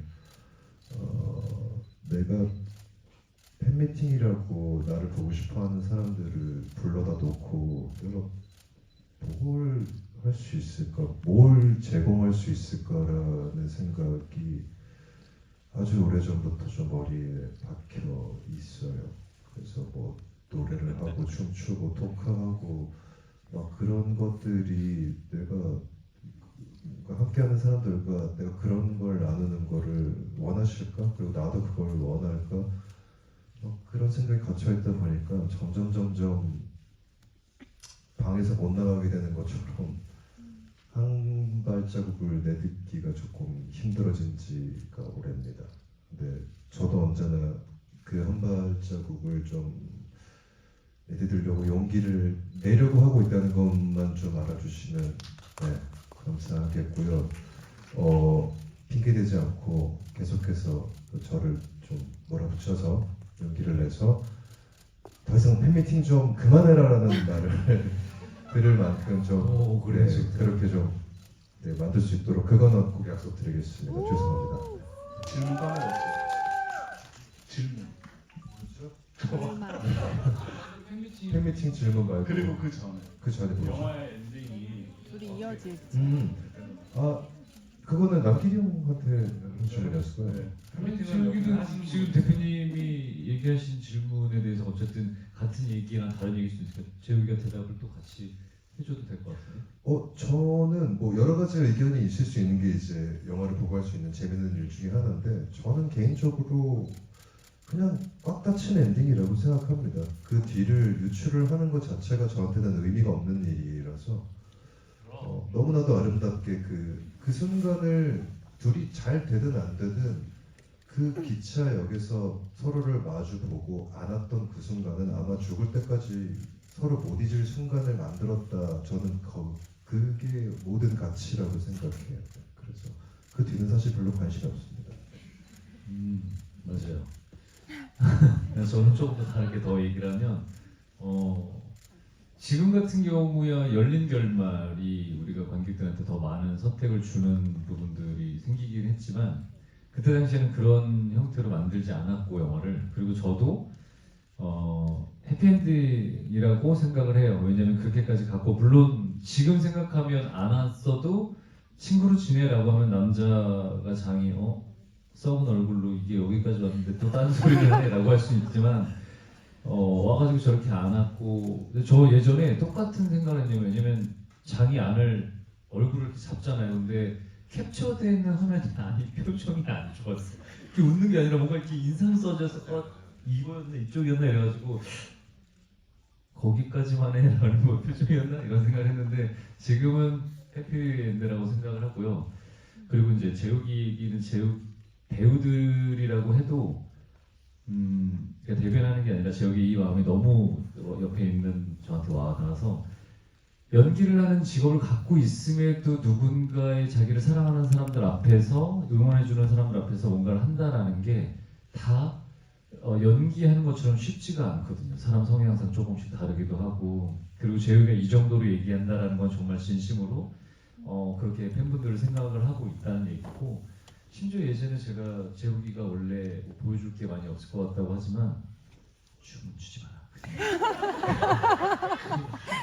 내가 팬미팅이라고 나를 보고 싶어하는 사람들을 불러다 놓고 내가 뭘 할 수 있을까, 뭘 제공할 수 있을까라는 생각이 아주 오래전부터 좀 머리에 박혀 있어요. 그래서 뭐 노래를 하고 춤추고 토크하고 막 그런 것들이 내가 함께하는 사람들과 내가 그런 걸 나누는 거를 원하실까? 그리고 나도 그걸 원할까? 그런 생각이 갇혀있다 보니까 점점 방에서 못 나가게 되는 것처럼 한 발자국을 내딛기가 조금 힘들어진 지가 오래입니다. 근데 저도 언제나 그 한 발자국을 좀 내딛으려고 용기를 내려고 하고 있다는 것만 좀 알아주시면 네, 감사하겠고요. 핑계대지 않고 계속해서 저를 좀 몰아붙여서 용기를 내서 더 이상 팬미팅 좀 그만해라라는 말을 들을 만큼 좀 그래, 네, 그렇게 좀 네, 만들 수 있도록 그거는 꼭 약속드리겠습니다. 죄송합니다. 질문 까먹었죠. 질문. 팬미팅 질문 말고 그리고 그 전에 그 전에 뭐죠? 영화의 엔딩이 둘이 이어질지. 그거는 남길이 형한테 한 질문이었을 거예요. 네. 지금 대표님이 얘기하신 질문에 대해서 어쨌든 같은 얘기랑 다른 얘기일 수 있으니까 재욱이가 대답을 또 같이 해줘도 될 것 같아요. 저는 뭐 여러 가지 의견이 있을 수 있는 게 이제 영화를 보고 할 수 있는 재밌는 일 중에 하나인데 저는 개인적으로 그냥 꽉 닫힌 엔딩이라고 생각합니다. 그 뒤를 유출을 하는 것 자체가 저한테는 의미가 없는 일이라서 너무나도 아름답게 그 순간을 둘이 잘 되든 안 되든 그 기차역에서 서로를 마주보고 안았던 그 순간은 아마 죽을 때까지 서로 못 잊을 순간을 만들었다. 저는 그게 모든 가치라고 생각해요. 그래서 그 뒤는 사실 별로 관심이 없습니다. 맞아요. 저는 조금 더 다르게 더 얘기를 하면 지금 같은 경우야 열린 결말이 우리가 관객들한테 더 많은 선택을 주는 부분들이 생기긴 했지만 그때 당시에는 그런 형태로 만들지 않았고 영화를, 그리고 저도 해피엔딩이라고 생각을 해요. 왜냐하면 그렇게까지 갖고 물론 지금 생각하면 안 왔어도 친구로 지내라고 하면 남자가 장이 썩은 얼굴로 이게 여기까지 왔는데 또 딴 소리를 해라고 할 수 있지만 와가지고 저렇게 안았고 근데 저 예전에 똑같은 생각을 했냐면 왜냐면 장이 안을 얼굴을 이렇게 잡잖아요. 근데 캡처되어 있는 화면에 아니 표정이 안 좋았어. 이렇게 웃는 게 아니라 뭔가 이렇게 인상 써져서 이거였나 이쪽이었나 이래가지고 거기까지만 해라는 뭐 표정이었나 이런 생각을 했는데 지금은 해피엔드라고 생각을 하고요. 그리고 이제 재욱이는 재욱 배우들이라고 해도 그러니까 대변하는 게 아니라 재욱이 이 마음이 너무 옆에 있는 저한테 와닿아서 연기를 하는 직업을 갖고 있음에도 누군가의 자기를 사랑하는 사람들 앞에서 응원해주는 사람들 앞에서 뭔가를 한다라는 게 다 연기하는 것처럼 쉽지가 않거든요. 사람 성향상 조금씩 다르기도 하고 그리고 재욱이가 이 정도로 얘기한다라는 건 정말 진심으로 그렇게 팬분들을 생각을 하고 있다는 얘기고 심지어 예전에 제가 재욱이가 원래 보여줄 게 많이 없을 것 같다고 하지만 춤은 추지 마라.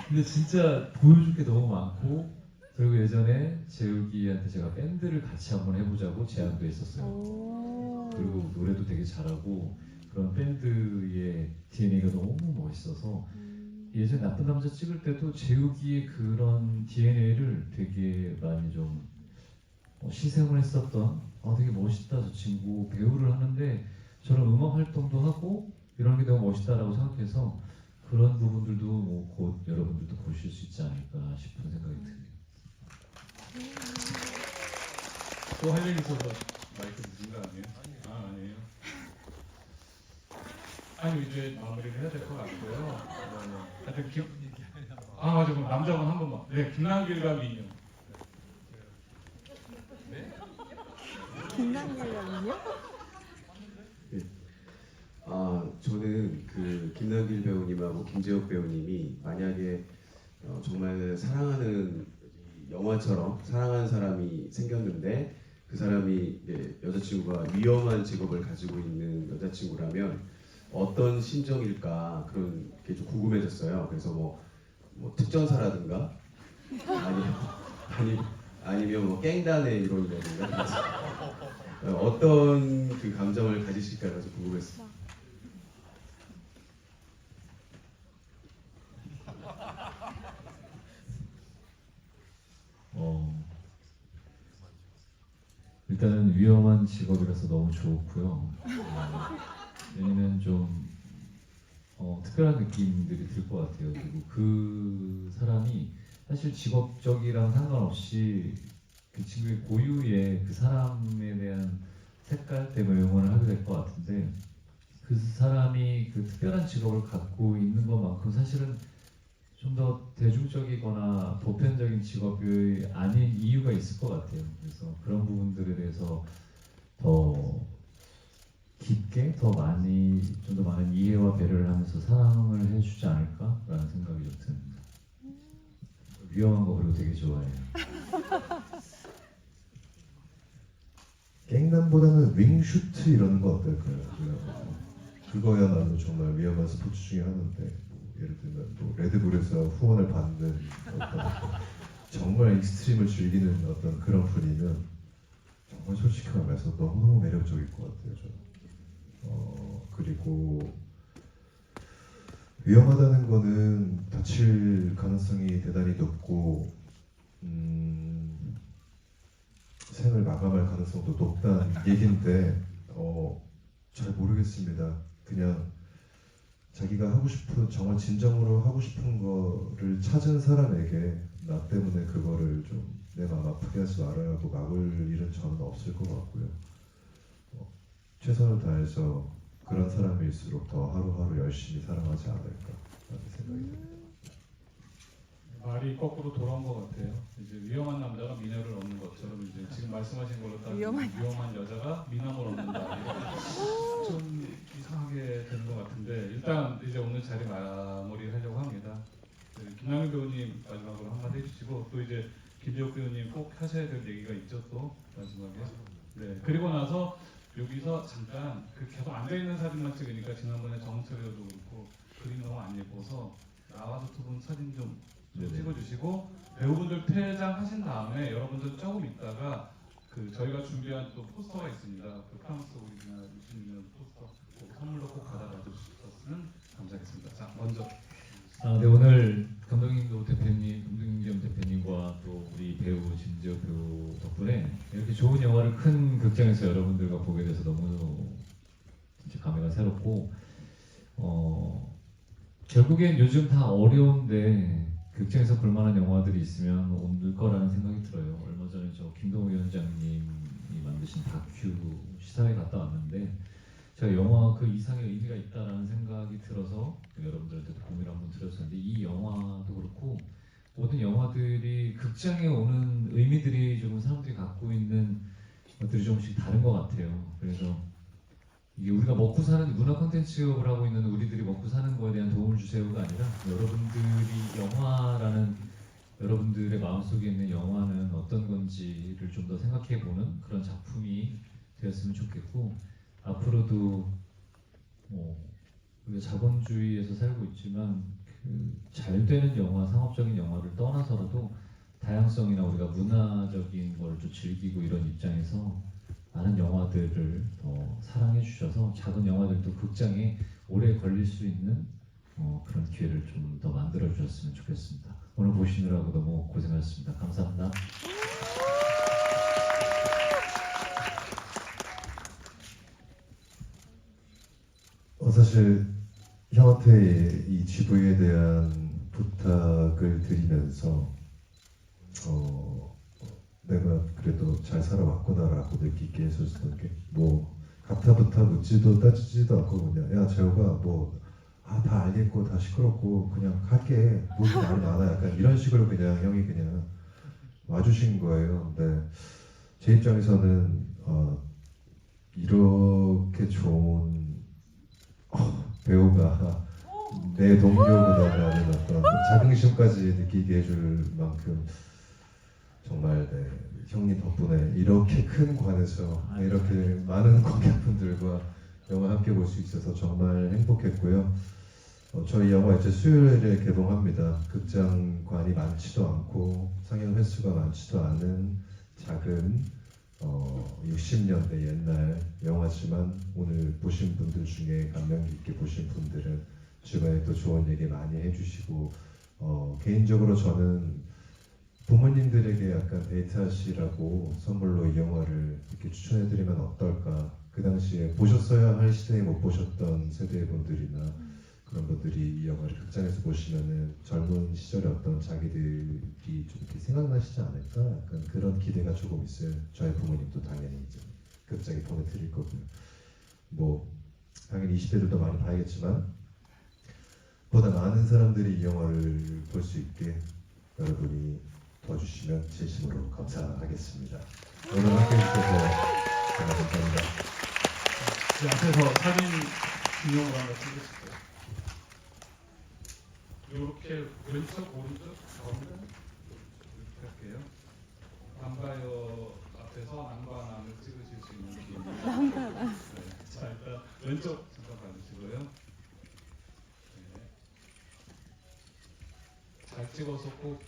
근데 진짜 보여줄 게 너무 많고 그리고 예전에 재욱이한테 제가 밴드를 같이 한번 해보자고 제안도 했었어요. 그리고 노래도 되게 잘하고 그런 밴드의 DNA가 너무 멋있어서 예전에 나쁜 남자 찍을 때도 재욱이의 그런 DNA를 되게 많이 좀 시샘을 했었던 되게 멋있다 저 친구 배우를 하는데 저런 음악 활동도 하고 이런 게 너무 멋있다라고 생각해서 그런 부분들도 뭐 곧 여러분들도 보실 수 있지 않을까 싶은 생각이 드네요. 또 할 얘기 있어서 마이크 드신 거 아니에요? 아니에요. 아니 이제 마무리를 해야 될 것 같고요. 하여튼 맞아 그럼 남자분 한 번만. 네 김남길과 민요. 김남길이요? 저는 그 김남길 배우님하고 김재욱 배우님이 만약에 정말 사랑하는 영화처럼 사랑하는 사람이 생겼는데 그 사람이 여자친구가 위험한 직업을 가지고 있는 여자친구라면 어떤 심정일까 그런 게 좀 궁금해졌어요. 그래서 뭐 특전사라든가 아니면 뭐 깽단의 이론이라든가 어떤 그 감정을 가지실까가 좀 궁금했어요. 일단은 위험한 직업이라서 너무 좋고요. 왜냐면 좀 특별한 느낌들이 들 것 같아요. 그리고 그 사람이 사실 직업적이랑 상관없이 그 친구의 고유의 그 사람에 대한 색깔 때문에 응원을 하게 될 것 같은데 그 사람이 그 특별한 직업을 갖고 있는 것만큼 사실은 좀 더 대중적이거나 보편적인 직업이 아닌 이유가 있을 것 같아요. 그래서 그런 부분들에 대해서 더 깊게 더 많이 좀 더 많은 이해와 배려를 하면서 사랑을 해주지 않을까라는 생각이 좀 듭니다. 위험한 거 그리고 되게 좋아해요. 갱단보다는 윙슈트 이런 거 어떨까요? 그거야말로 정말 위험한 스포츠 중에 하나인데 예를 들면 또 레드불에서 후원을 받는 어떤 정말 익스트림을 즐기는 어떤 그런 분이면 정말 솔직히 말해서 너무너무 매력적일 것 같아요. 저는. 그리고 위험하다는 거는 다칠 가능성이 대단히 높고 생을 마감할 가능성도 높다는 얘긴데 잘 모르겠습니다. 그냥 자기가 하고 싶은 정말 진정으로 하고 싶은 거를 찾은 사람에게 나 때문에 그거를 좀 내 마음 아프게 하지 말아라고 막을 일은 저는 없을 것 같고요. 최선을 다해서 그런 사람일수록 더 하루하루 열심히 살아가지 않을까라는 생각이 듭니다. 말이 거꾸로 돌아온 것 같아요. 이제 위험한 남자가 미녀를 얻는 것처럼 이제 지금 말씀하신 걸로 따지면 위험한 여자가 미남을 얻는다. 좀 이상하게 되는 것 같은데 일단 이제 오늘 자리 마무리하려고 합니다. 김남길 배우님 마지막으로 한마디 해주시고 또 이제 김재욱 배우님 꼭 하셔야 될 얘기가 있죠 또 마지막에. 네 그리고 나서 여기서 잠깐 그 계속 앉아 있는 사진만 찍으니까 지난번에 정철이도 그렇고 그림 너무 안 예뻐서 나와서 두 분 사진 좀 좀 네네. 찍어주시고 배우분들 퇴장하신 다음에 여러분들 조금 있다가 그 저희가 준비한 또 포스터가 있습니다. 그 프랑스 오리지널 66년 포스터 꼭 선물로 꼭 받아가 주셨으면 감사하겠습니다. 자, 먼저 네, 오늘 감독님도 대표님, 감독님 대표님과 또 우리 배우 진지혁 배우 덕분에 이렇게 좋은 영화를 큰 극장에서 여러분들과 보게 돼서 너무 진짜 감회가 새롭고 결국엔 요즘 다 어려운데 극장에서 볼만한 영화들이 있으면 올 거라는 생각이 들어요. 얼마 전에 저 김동호 위원장님이 만드신 다큐 시사회 갔다 왔는데 제가 영화 그 이상의 의미가 있다라는 생각이 들어서 여러분들한테도 공유를 한번 드렸었는데 이 영화도 그렇고 모든 영화들이 극장에 오는 의미들이 조금 사람들이 갖고 있는 것들이 조금씩 다른 것 같아요. 그래서 이게 우리가 먹고 사는 문화 콘텐츠업을 하고 있는 우리들이 먹고 사는 거에 대한 도움을 주세요가 아니라 여러분들이 영화라는 여러분들의 마음속에 있는 영화는 어떤 건지를 좀 더 생각해보는 그런 작품이 되었으면 좋겠고 앞으로도 우리가 자본주의에서 살고 있지만 그 잘 되는 영화, 상업적인 영화를 떠나서라도 다양성이나 우리가 문화적인 걸 좀 즐기고 이런 입장에서 많은 영화들을 더 사랑해 주셔서 작은 영화들도 극장에 오래 걸릴 수 있는 그런 기회를 좀 더 만들어 주셨으면 좋겠습니다. 오늘 보시느라고 너무 고생하셨습니다. 감사합니다. 사실 형한테 이 GV에 대한 부탁을 드리면서 내가 그래도 잘 살아왔구나라고 느끼게 해줬던 게 뭐 가타부타 묻지도 따지지도 않고 그냥 야 재호가 다 알겠고 다 시끄럽고 그냥 갈게 뭐 이렇게 말이 많아 약간 이런 식으로 그냥 형이 그냥 와주신 거예요. 근데 제 입장에서는 이렇게 좋은 배우가 내 동료구나라는 어떤 자긍심까지 느끼게 해줄 만큼 정말 형님 덕분에 이렇게 큰 관에서 이렇게 많은 관객분들과 영화 함께 볼 수 있어서 정말 행복했고요. 저희 영화 이제 수요일에 개봉합니다. 극장관이 많지도 않고 상영 횟수가 많지도 않은 작은 60년대 옛날 영화지만 오늘 보신 분들 중에 감명 깊게 보신 분들은 주변에 또 좋은 얘기 많이 해주시고 개인적으로 저는 부모님들에게 약간 데이트하시라고 선물로 이 영화를 이렇게 추천해드리면 어떨까. 그 당시에 보셨어야 할 시대에 못 보셨던 세대 분들이나 그런 분들이 이 영화를 극장에서 보시면은 젊은 시절의 어떤 자기들이 좀 이렇게 생각나시지 않을까? 약간 그런 기대가 조금 있어요. 저희 부모님도 당연히 이제 극장에 보내드릴 거고요. 뭐 당연히 20대들도 많이 봐야겠지만 보다 많은 사람들이 이 영화를 볼 수 있게 여러분이 도와주시면 진심으로 감사하겠습니다. 오늘 함께 해주셔서 정말 감사합니다. 이 앞에서 사진 기념으로 한번 찍으실게요. 이렇게 왼쪽 오른쪽 가운데 이렇게 할게요. 남가요 앞에서 남관안을 찍으실 수 있는 기회입니다. 남관안. 네. 자 일단 왼쪽 잠깐 봐주시고요. 네. 잘 찍어서 꼭